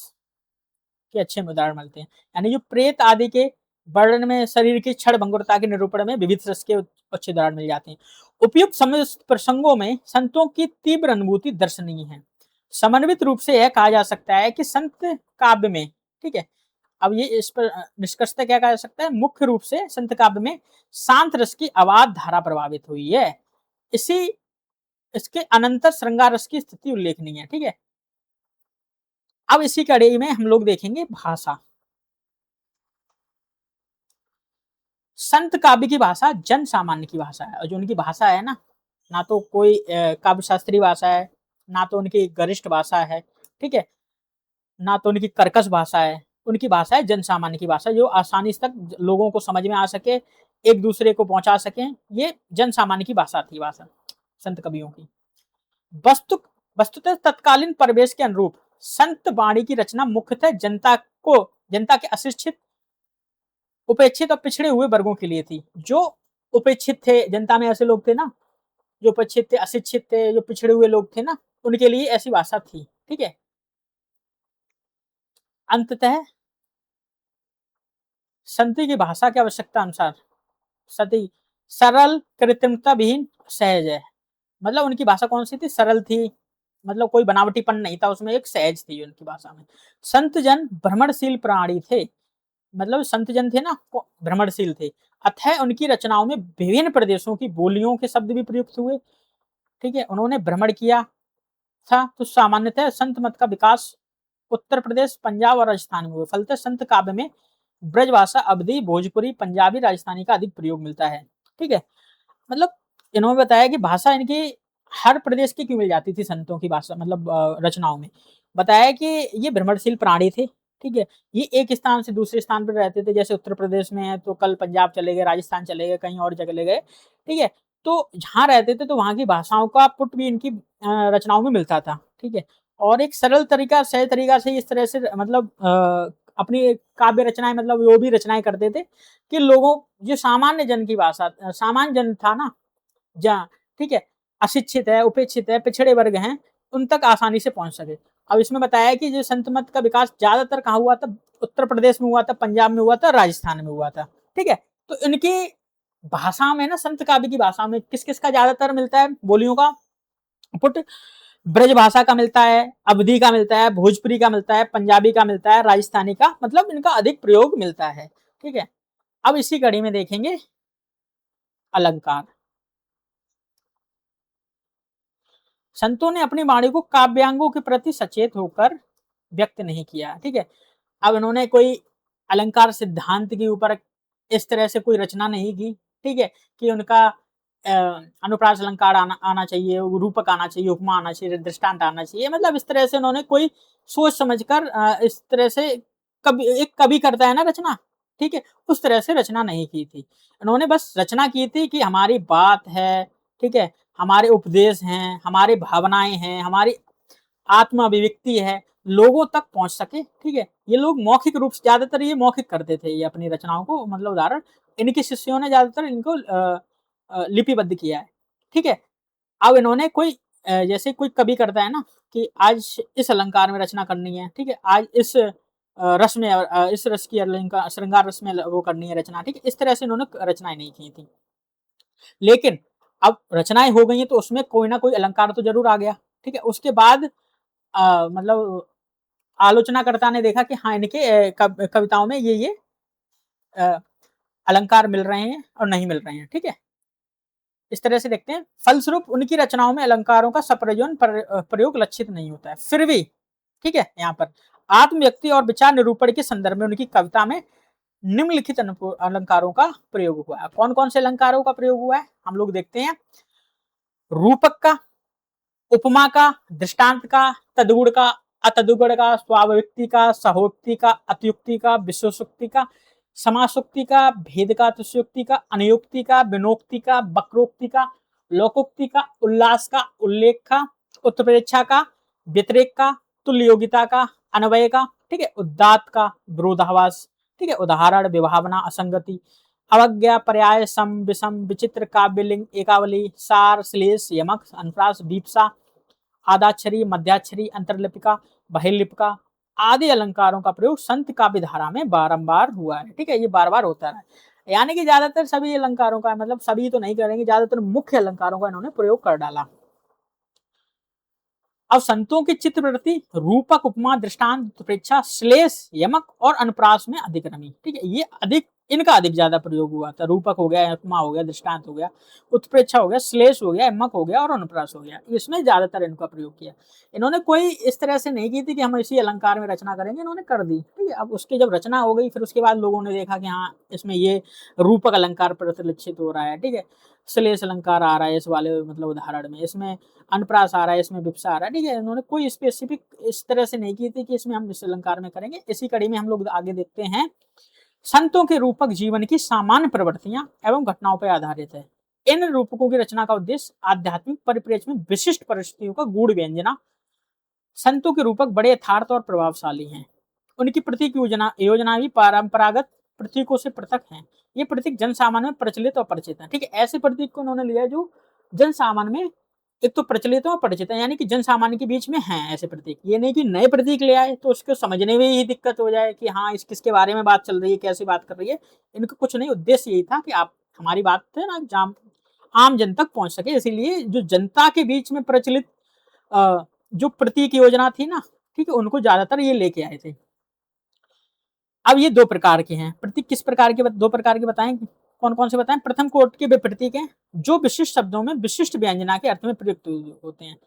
Speaker 1: के अच्छे उदाहरण मिलते हैं। यानी जो प्रेत आदि के वर्णन में शरीर की क्षण भंगुरता के निरूपण में विविध रस के अच्छे उदाहरण मिल जाते हैं। उपयुक्त समस्त प्रसंगों में संतों की तीव्र अनुभूति दर्शनीय है। समन्वित रूप से यह कहा जा सकता है कि संत काव्य में, ठीक है, अब ये इस पर निष्कर्षतः क्या कहा जा सकता है? मुख्य रूप से संत काव्य में शांत रस की अवाध धारा प्रभावित हुई है। इसी इसके अनंतर श्रृंगार रस की स्थिति उल्लेखनीय है। ठीक है, अब इसी कड़ी में हम लोग देखेंगे भाषा। संत काव्य की भाषा जन सामान्य की भाषा है, और जो उनकी भाषा है ना तो कोई काव्य शास्त्रीय भाषा है, ना तो उनकी गरिष्ठ भाषा है, ठीक है, ना तो उनकी कर्कश भाषा है। उनकी भाषा है जन सामान्य की भाषा, जो आसानी तक लोगों को समझ में आ सके, एक दूसरे को पहुंचा सके। ये जन सामान्य की भाषा थी, भाषा संत कवियों की। वस्तु वस्तुतः तत्कालीन परिवेश के अनुरूप संत वाणी की रचना मुख्यतः जनता के अशिक्षित, उपेक्षित और पिछड़े हुए वर्गों के लिए थी। जो उपेक्षित थे, जनता में ऐसे लोग थे ना, जो उपेक्षित थे, अशिक्षित थे, जो पिछड़े हुए लोग थे ना, उनके लिए ऐसी भाषा थी। ठीक है, अंततः संति की भाषा की आवश्यकता अनुसार सती सरल, कृत्रिमता विहीन, सहज है। मतलब उनकी भाषा कौन सी थी? सरल थी, मतलब कोई बनावटीपन नहीं था उसमें, एक सहज थी उनकी भाषा में। संत जन भ्रमणशील प्राणी थे, मतलब संत जन थे ना, भ्रमणशील थे। अतः उनकी रचनाओं में विभिन्न प्रदेशों की बोलियों के शब्द भी प्रयुक्त हुए। ठीक है, उन्होंने भ्रमण किया था, तो सामान्यतः संत मत का विकास उत्तर प्रदेश, पंजाब और राजस्थान में हुआ। फलतः संत काव्य में ब्रजभाषा, अवधी, भोजपुरी, पंजाबी, राजस्थानी का अधिक प्रयोग मिलता है। ठीक है, मतलब इन्होंने बताया कि भाषा इनकी हर प्रदेश की क्यों मिल जाती थी संतों की भाषा, मतलब रचनाओं में। बताया कि ये भ्रमणशील प्राणी थे। ठीक है, ये एक स्थान से दूसरे स्थान पर रहते थे, जैसे उत्तर प्रदेश में है तो कल पंजाब चले गए, राजस्थान चले गए, कहीं और जगह ले गए। ठीक है, तो जहाँ रहते थे तो वहाँ की भाषाओं का पुट भी इनकी रचनाओं में मिलता था। ठीक है, और एक सरल तरीका, सही तरीका से इस तरह से मतलब अपनी काव्य रचनाएं, मतलब वो भी रचनाएं करते थे कि लोगों, जो सामान्य जन की भाषा, सामान्य जन था ना, जहाँ, ठीक है, अशिक्षित है, उपेक्षित है, पिछड़े वर्ग हैं, उन तक आसानी से पहुंच सके। अब इसमें बताया कि जो संत मत का विकास ज्यादातर कहाँ हुआ था? उत्तर प्रदेश में हुआ था, पंजाब में हुआ था, राजस्थान में हुआ था। ठीक है, तो इनकी भाषा में ना, संत काव्य की भाषा में किस किस का ज्यादातर मिलता है बोलियों का पुट? ब्रज भाषा का मिलता है, अवधी का मिलता है, भोजपुरी का मिलता है, पंजाबी का मिलता है, राजस्थानी का, मतलब इनका अधिक प्रयोग मिलता है। ठीक है, अब इसी कड़ी में देखेंगे अलंकार। संतों ने अपनी वाणी को काव्यांगों के प्रति सचेत होकर व्यक्त नहीं किया। ठीक है, अब इन्होंने कोई अलंकार सिद्धांत के ऊपर इस तरह से कोई रचना नहीं की। ठीक है, कि उनका अनुप्रास अलंकार आना चाहिए, रूपक आना चाहिए, उपमा आना चाहिए, दृष्टांत आना चाहिए, मतलब इस तरह से उन्होंने कोई सोच समझकर इस तरह से कभी एक कवि करता है ना रचना, ठीक है, उस तरह से रचना नहीं की थी। उन्होंने बस रचना की थी कि हमारी बात है, ठीक है, हमारे उपदेश हैं, हमारे भावनाएँ हैं, हमारी आत्म अभिव्यक्ति है, लोगों तक पहुँच सके, ठीक है? ये लोग मौखिक रूप से ज़्यादातर ये मौखिक करते थे ये अपनी रचनाओं को मतलब उदाहरण इनके शिष्यों ने ज़्यादातर इनको लिपिबद्ध किया है, ठीक है? अब इन्होंने कोई जैसे कोई कवि करता है ना कि आज इस अलंकार में रचना करनी है, ठीक है? आज इस रस में इस रस की अलंकार श्रृंगार रस में वो करनी है रचना, ठीक है? इस तरह से इन्होंने रचनाएँ नहीं की थी। लेकिन अब रचनाएँ हो गई हैं तो उसमें कोई ना कोई अलंकार तो ज़रूर आ गया, ठीक है? उसके बाद मतलब आलोचनाकर्ता ने देखा कि हाँ, इनके कविताओं में ये अ, अलंकार मिल रहे हैं और नहीं मिल रहे हैं, ठीक है? इस तरह से देखते हैं, फलस्वरूप उनकी रचनाओं में अलंकारों का सप्रयोजन प्रयोग लक्षित नहीं होता है। फिर भी, ठीक है, यहाँ पर आत्म-व्यक्ति और विचार निरूपण के संदर्भ में उनकी कविता में निम्नलिखित अलंकारों का प्रयोग हुआ है। कौन-कौन से अलंकारों का प्रयोग हुआ है? हम लोग देखते हैं, रूपक का, उपमा का, दृष्टांत का, तदगुण का, अतदुगुण का, स्वावव्यक्ति का, सहोक्ति का, अतियुक्ति का, विशेषोक्ति का, समासोक्ति का, भेद का, अतिशयोक्ति का, अनयोक्ति का, विनोक्ति का, वक्रोक्ति का, लोकोक्ति का, उल्लास का, उल्लेख का, उत्प्रेक्षा का, व्यतिरेक का, तुल्य योगिता का, अन्वय का, ठीक है, उदात्त का, विरोधाभास, ठीक है, उदाहरण, विभावना, असंगति, अवज्ञा, पर्याय, सम, विषम, विचित्र, काव्यलिंग, एकावली, सार, श्लेष, यमक, अनुप्रास, दीप्सा, आदाक्षरी, मध्याक्षरी, अंतरलिपिका, बहिर्लिपिका आदि अलंकारों का प्रयोग संत काव्य धारा में बारंबार हुआ है, ठीक है, ये बार-बार होता रहा है। यानी कि ज्यादातर सभी अलंकारों का मतलब सभी तो नहीं करेंगे, ज्यादातर मुख्य अलंकारों का इन्होंने प्रयोग कर डाला। अब संतों की चित्रवृत्ति रूपक, उपमा, दृष्टांत, उत्प्रेक्षा, श्लेष, यमक और अनुप्रास में अधिक रमी, ठीक है, ये अधिक इनका अधिक ज्यादा प्रयोग हुआ था। रूपक हो गया, उपमा हो गया, दृष्टांत हो गया, उत्प्रेक्षा हो गया, श्लेष हो गया, यमक हो गया और अनुप्रास हो गया, इसमें ज्यादातर इनका प्रयोग किया। इन्होंने कोई इस तरह से नहीं की थी कि हम इसी अलंकार में रचना करेंगे, इन्होंने कर दी, ठीक है। अब उसकी जब रचना हो गई फिर उसके बाद लोगों ने देखा कि हाँ इसमें ये रूपक अलंकार प्रतिलक्षित हो रहा है, ठीक है, श्लेष अलंकार आ रहा है इस वाले मतलब उदाहरण में, इसमें अनप्रास आ रहा है, इसमें विप्सा आ रहा है, ठीक है। इन्होंने कोई स्पेसिफिक इस तरह से नहीं की थी कि इसमें हम इस अलंकार में करेंगे। इसी कड़ी में हम लोग आगे देखते हैं, संतों के रूपक जीवन की सामान्य प्रवृत्तियां एवं घटनाओं पर आधारित है। इन रूपकों की रचना का उद्देश्य आध्यात्मिक परिप्रेक्ष्य में विशिष्ट परिस्थितियों का गूढ़ व्यंजना। संतों के रूपक बड़े यथार्थ और प्रभावशाली हैं। उनकी प्रतीक योजना भी परंपरागत प्रतीकों से पृथक हैं। ये प्रतीक जन सामान्य में प्रचलित और परिचित है, ठीक है। ऐसे प्रतीक को उन्होंने लिया जो जन सामान्य में एक तो प्रचलित और परिचित है, यानी कि जन सामान्य के बीच में हैं ऐसे प्रतीक। ये नहीं कि नए प्रतीक ले आए तो उसको समझने में ही दिक्कत हो जाए कि हाँ इस किसके बारे में बात चल रही है, कैसी बात कर रही है। इनका कुछ नहीं, उद्देश्य यही था कि आप हमारी बात है ना आम जन तक पहुंच सके। इसीलिए जो जनता के बीच में प्रचलित जो प्रतीक योजना थी ना, ठीक है, उनको ज्यादातर ये लेके आए थे। अब ये दो प्रकार के हैं प्रतीक। किस प्रकार के? दो प्रकार के बताएं, कौन कौन से बताएं। प्रथम कोटि के वे प्रतीक हैं जो विशिष्ट शब्दों में विशिष्ट व्यंजना के अर्थ में प्रयुक्त होते हैं।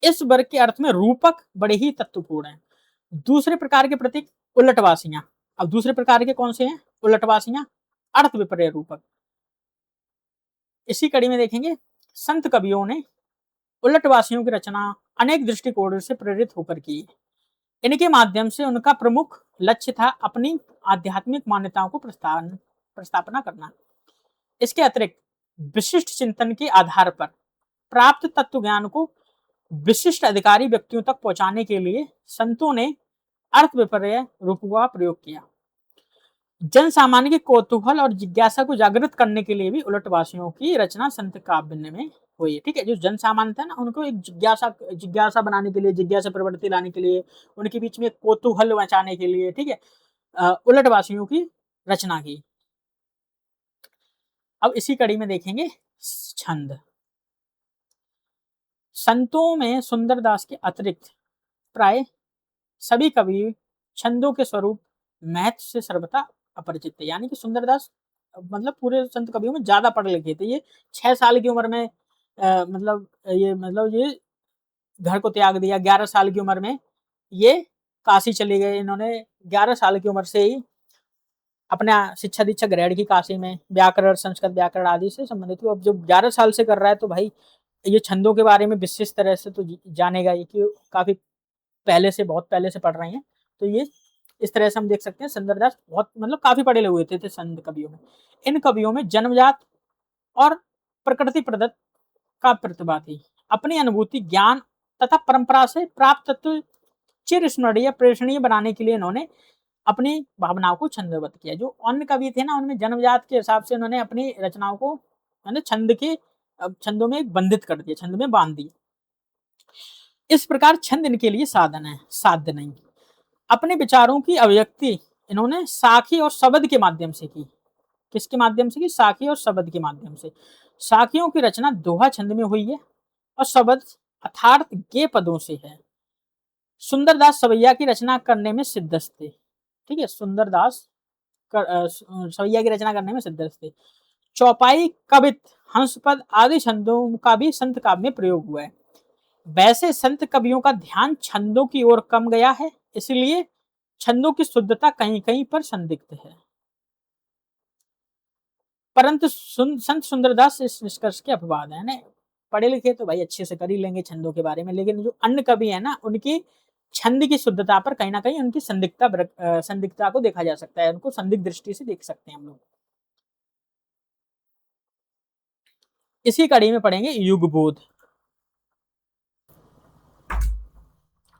Speaker 1: इस वर्ग के अर्थ में रूपक बड़े ही तत्वपूर्ण हैं। दूसरे प्रकार के प्रतीक उलटवासियां। अब दूसरे प्रकार के कौन से हैं? उलटवासियां, अर्थ विपर्य रूपक। इसी कड़ी में देखेंगे, संत कवियों ने उलटवासियों की रचना अनेक दृष्टिकोणों से प्रेरित होकर की। इनके माध्यम से उनका प्रमुख लक्ष्य था अपनी आध्यात्मिक मान्यताओं को प्रस्थापना करना। इसके अतिरिक्त विशिष्ट चिंतन के आधार पर प्राप्त तत्व ज्ञान को विशिष्ट अधिकारी व्यक्तियों तक पहुंचाने के लिए संतों ने अर्थ विपर्य रूपों का प्रयोग किया। जन सामान्य के कौतूहल और जिज्ञासा को जागृत करने के लिए भी उलटवासियों की रचना संत काव्य में हुई, ठीक है। जो जन सामान्य था ना, उनको एक जिज्ञासा बनाने के लिए, जिज्ञासा प्रवृत्ति लाने के लिए, उनके बीच में कौतूहल मचाने के लिए, ठीक है, उलटवासियों की रचना की। अब इसी कड़ी में देखेंगे छंद। संतों में सुंदरदास के अतिरिक्त प्राय सभी कवि छंदों के स्वरूप महत्व से सर्वथा अपरिचित थे। यानी कि सुंदरदास मतलब पूरे संत कवियों में ज्यादा पढ़े लिखे थे। ये 6 साल की उम्र में ये घर को त्याग दिया। 11 साल की उम्र में ये काशी चले गए। इन्होंने 11 साल की उम्र से ही अपना शिक्षा दीक्षा ग्रहण की काशी में, व्याकरण, संस्कृत व्याकरण आदि से संबंधित। अब जब 11 साल से कर रहा है तो भाई ये छंदों के बारे में विशेष तरह से तो जानेगा ही कि काफी पहले से, बहुत पहले से पढ़ रहे हैं। तो ये इस तरह से हम देख सकते हैं सुंदरदास बहुत मतलब काफी पढ़े हुए थे संत कवियों में। इन कवियों में जन्मजात और प्रकृति प्रदत्त काव्य प्रतिभा थी। अपनी अनुभूति, ज्ञान तथा परंपरा से प्राप्त तत्व चिरस्मरणीय, प्रेषणीय बनाने के लिए इन्होंने अपनी भावनाओं को छंदोबद्ध किया। जो अन्य कवि थे ना, उनमें जन्मजात के हिसाब से उन्होंने अपनी रचनाओं को छंद के छंदों में बंधित कर दिया, छंद में बांध दिया। इस प्रकार छंद इनके लिए साधन है, साध्य नहीं। अपने विचारों की अभिव्यक्ति इन्होंने साखी और शब्द के माध्यम से की। किसके माध्यम से की? साखी और शब्द के माध्यम से। साखियों की रचना दोहा छंद में हुई है और शब्द अर्थार्थ गेय पदों से है। सुंदरदास सवैया की रचना करने में सिद्धस्त थे। ठीक है, सुंदरदास सवैया की रचना करने में सिद्धस्त थे। चौपाई, कवित, हंसपद आदि छंदों का भी संत काव्य में प्रयोग हुआ है। वैसे संत कवियों का ध्यान छंदों की ओर कम गया है, इसलिए छंदों की शुद्धता कहीं कहीं पर संदिग्ध है। परंतु संत सुंदरदास इस निष्कर्ष के अपवाद है। पढ़े लिखे तो भाई अच्छे से कर ही लेंगे छंदों के बारे में, लेकिन जो अन्य कवि है ना, उनकी छंद की शुद्धता पर कहीं ना कहीं उनकी संदिग्धता को देखा जा सकता है, उनको संदिग्ध दृष्टि से देख सकते हैं हम लोग। इसी कड़ी में पढ़ेंगे युगबोध।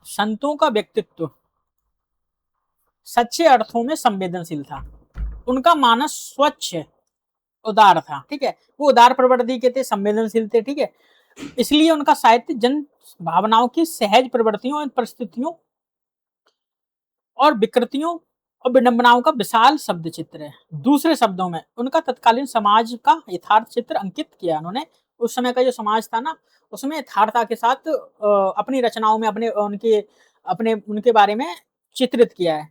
Speaker 1: संतों का व्यक्तित्व सच्चे अर्थों में संवेदनशील था। उनका मानस स्वच्छ उदार था। ठीक है, वो उदार प्रवृत्ति के थे, संवेदनशील थे। ठीक है, इसलिए उनका साहित्य जन भावनाओं की सहज प्रवृत्तियों और परिस्थितियों और विकृतियों और विडंबनाओं का विशाल शब्द चित्र है। दूसरे शब्दों में उनका तत्कालीन समाज का यथार्थ चित्र अंकित किया उन्होंने। उस समय का जो समाज था ना, उसमें यथार्थता के साथ अपनी रचनाओं में उनके बारे में चित्रित किया है।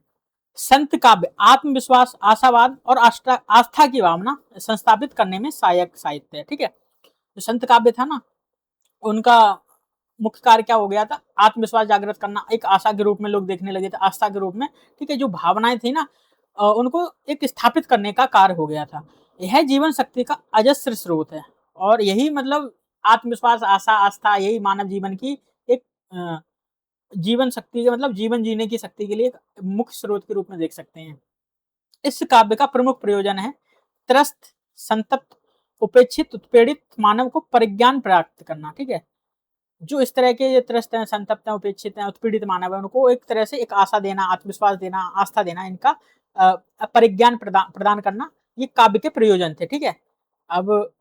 Speaker 1: संत काव्य आत्मविश्वास, आशावाद और आस्था की भावना संस्थापित करने में सहायक साहित्य है। ठीक है, जो संत काव्य था ना, उनका मुख्य कार्य क्या हो गया था? आत्मविश्वास जागृत करना, एक आशा के रूप में लोग देखने लगे थे, आस्था के रूप में। ठीक है, जो भावनाएं थी ना, उनको एक स्थापित करने का कार्य हो गया था। यह जीवन शक्ति का अजस्र स्रोत है और यही मतलब आत्मविश्वास, आशा, आस्था, यही मानव जीवन की एक जीवन शक्ति के मतलब जीवन जीने की शक्ति के लिए एक मुख्य स्रोत के रूप में देख सकते हैं। इस काव्य का प्रमुख प्रयोजन है त्रस्त, संतप्त, उपेक्षित, उत्पीड़ित मानव को परिज्ञान प्राप्त करना। ठीक है, जो इस तरह के त्रस्त हैं, संतप्त हैं, उपेक्षित हैं, उत्पीड़ित मानव है, उनको एक तरह से एक आशा देना, आत्मविश्वास देना, आस्था देना, इनका परिज्ञान प्रदान करना, ये काव्य के प्रयोजन थे। ठीक है, अब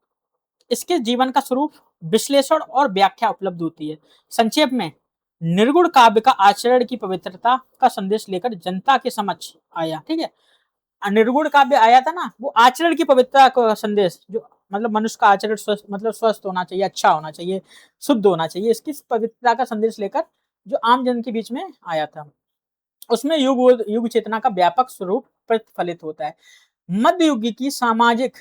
Speaker 1: इसके जीवन का स्वरूप, विश्लेषण और व्याख्या उपलब्ध होती है। संक्षेप में निर्गुण काव्य का आचरण की पवित्रता का संदेश लेकर जनता के समक्ष आया। ठीक है, निर्गुण काव्य आया था ना, वो आचरण की पवित्रता का संदेश, जो मतलब मनुष्य का आचरण स्वस्थ होना चाहिए, अच्छा होना चाहिए, शुद्ध होना चाहिए, इसकी पवित्रता का संदेश लेकर जो आम जन के बीच में आया था, उसमें युग चेतना का व्यापक स्वरूप प्रतिफलित होता है। मध्य युग की सामाजिक,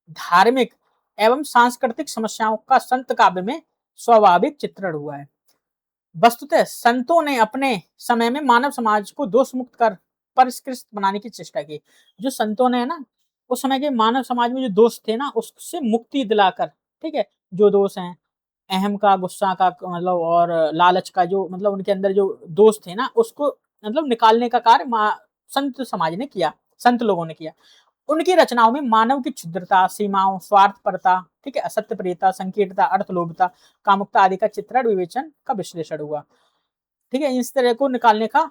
Speaker 1: धार्मिक एवं सांस्कृतिक समस्याओं का संत काव्य में स्वाभाविक चित्रण हुआ है। वस्तुतः संतों ने अपने समय में मानव समाज को दोष मुक्त कर परिष्कृत बनाने की चेष्टा की। जो संतों ने ना, उस समय के मानव समाज में जो दोष थे ना, उससे मुक्ति दिलाकर, ठीक है, जो दोष हैं, अहम का, गुस्सा का मतलब और लालच का, जो मतलब उनके अंदर जो दोष थे ना, उसको मतलब निकालने का कार्य संत समाज ने किया, संत लोगों ने किया। उनकी रचनाओं में मानव की क्षुद्रता, सीमाओं, स्वार्थपरता, ठीक है, असत्यप्रियता, संकीर्णता, अर्थलोभता, कामुकता आदि का चित्रण, विवेचन का विश्लेषण हुआ। ठीक है, इस तरह को निकालने का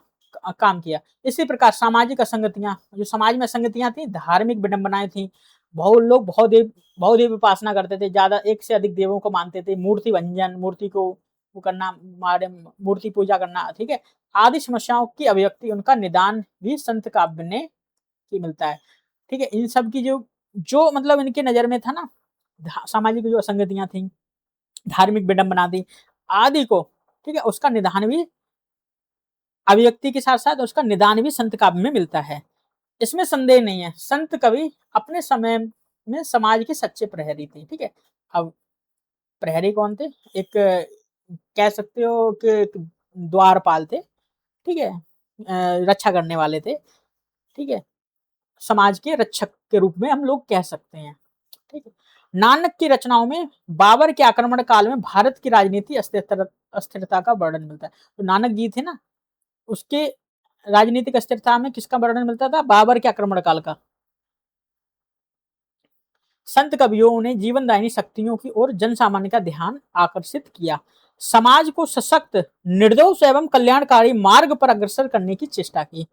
Speaker 1: काम किया। इसी प्रकार सामाजिक असंगतियां, जो समाज में असंगतियां थी, धार्मिक विडंबनाएं थी, बहुत लोग बहुदेव उपासना करते थे, ज्यादा एक से अधिक देवों को मानते थे, मूर्ति भंजन, मूर्ति को वो करना, मूर्ति पूजा करना, ठीक है, आदि समस्याओं की अभिव्यक्ति, उनका निदान भी संत काव्य ने की मिलता है। ठीक है, इन सब की जो जो मतलब इनके नजर में था ना, सामाजिक जो असंगतियां थी, धार्मिक विडंबना थी आदि को, ठीक है, उसका निदान भी अभिव्यक्ति के साथ साथ उसका निदान भी संत काव्य में मिलता है। इसमें संदेह नहीं है, संत कवि अपने समय में समाज के सच्चे प्रहरी थे। ठीक है, अब प्रहरी कौन थे? एक कह सकते हो कि एक द्वारपाल थे। ठीक है, रक्षा करने वाले थे। ठीक है, समाज के रक्षक के रूप में हम लोग कह सकते हैं। ठीक है, नानक की रचनाओं में बाबर के आक्रमण काल में भारत की राजनीति अस्थिरता का वर्णन मिलता है। तो नानक जी थे ना, उसके राजनीतिक अस्थिरता में किसका वर्णन मिलता था? बाबर के आक्रमण काल का। संत कवियों ने जीवनदायिनी शक्तियों की ओर जन सामान्य का ध्यान आकर्षित किया, समाज को सशक्त, निर्दोष एवं कल्याणकारी मार्ग पर अग्रसर करने की चेष्टा की।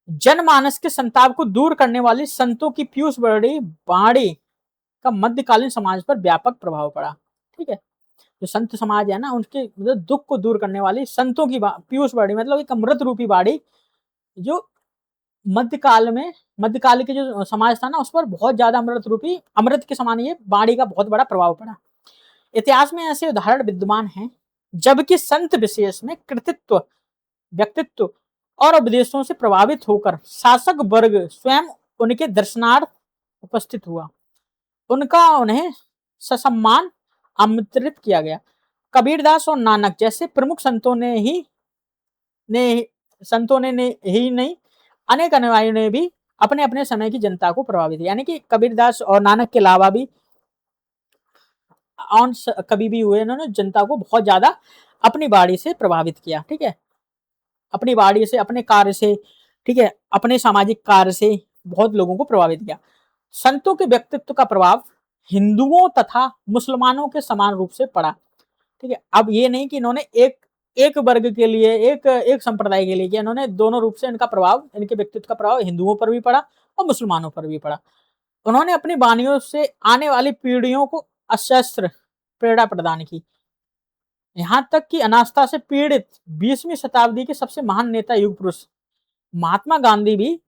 Speaker 1: जनमानस के संताप को दूर करने वाली संतों की पीयूष बड़ी वाणी का मध्यकालीन समाज पर व्यापक प्रभाव पड़ा। ठीक है, जो संत समाज है ना, उनके मतलब दुख को दूर करने वाली संतों की पीयूष वाणी मतलब एक अमृत रूपी वाणी, जो मध्यकाल के जो समाज था ना, उस पर बहुत ज्यादा अमृत रूपी, अमृत के समान ये वाणी का बहुत बड़ा प्रभाव पड़ा। इतिहास में ऐसे उदाहरण विद्यमान हैं जबकि संत विशेष में कृतित्व, व्यक्तित्व और उपदेशों से प्रभावित होकर शासक वर्ग स्वयं उनके दर्शनार्थ उपस्थित हुआ, उनका उन्हें ससम्मान आमंत्रित किया गया। कबीरदास और नानक जैसे प्रमुख संतों ने ही नहीं, अनेक अनुयायियों ने भी अपने अपने समय की जनता को प्रभावित किया। यानी कि कबीरदास और नानक के अलावा भी और कभी भी हुए, इन्होंने जनता को बहुत ज्यादा अपनी वाणी से प्रभावित किया। ठीक है, अपनी वाणी से, अपने कार्य से, ठीक है, अपने सामाजिक कार्य से बहुत लोगों को प्रभावित किया। संतों के व्यक्तित्व का प्रभाव हिंदुओं तथा मुसलमानों के समान रूप से पड़ा। ठीक है, अब ये नहीं कि इन्होंने एक वर्ग के लिए, एक संप्रदाय के लिए किया, इन्होंने दोनों रूप से इनका प्रभाव, इनके व्यक्तित्व का प्रभाव हिंदुओं पर भी पड़ा और मुसलमानों पर भी पड़ा। उन्होंने अपनी वाणियों से आने वाली पीढ़ियों को अशस्त्र प्रेरणा प्रदान की, यहां तक कि अनास्था से पीड़ित 20वीं शताब्दी के सबसे महान नेता, युग पुरुष महात्मा गांधी भी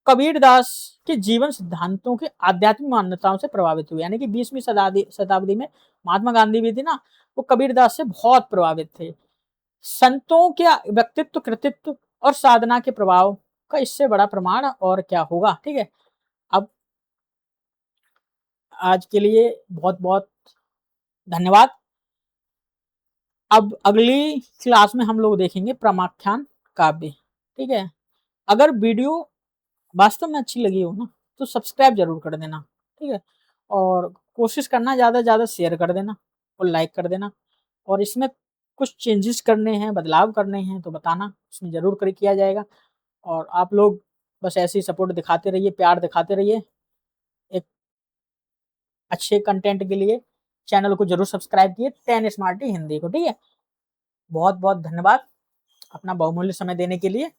Speaker 1: कबीरदास के जीवन सिद्धांतों के आध्यात्मिक मान्यताओं से प्रभावित हुए। यानी कि 20वीं शताब्दी में महात्मा गांधी भी थे ना, वो कबीरदास से बहुत प्रभावित थे। संतों के व्यक्तित्व, कृतित्व और साधना के प्रभाव का इससे बड़ा प्रमाण और क्या होगा। ठीक है, अब आज के लिए बहुत बहुत धन्यवाद। अब अगली क्लास में हम लोग देखेंगे प्रमाख्यान काव्य। ठीक है, अगर वीडियो वास्तव में अच्छी लगी हो ना, तो सब्सक्राइब जरूर कर देना। ठीक है, और कोशिश करना ज़्यादा से ज़्यादा शेयर कर देना और लाइक कर देना, और इसमें कुछ चेंजेस करने हैं, बदलाव करने हैं तो बताना, उसमें ज़रूर किया जाएगा। और आप लोग बस ऐसे ही सपोर्ट दिखाते रहिए, प्यार दिखाते रहिए एक अच्छे कंटेंट के लिए। चैनल को जरूर सब्सक्राइब किए, 10 स्मार्टी हिंदी को। ठीक है, बहुत बहुत धन्यवाद अपना बहुमूल्य समय देने के लिए।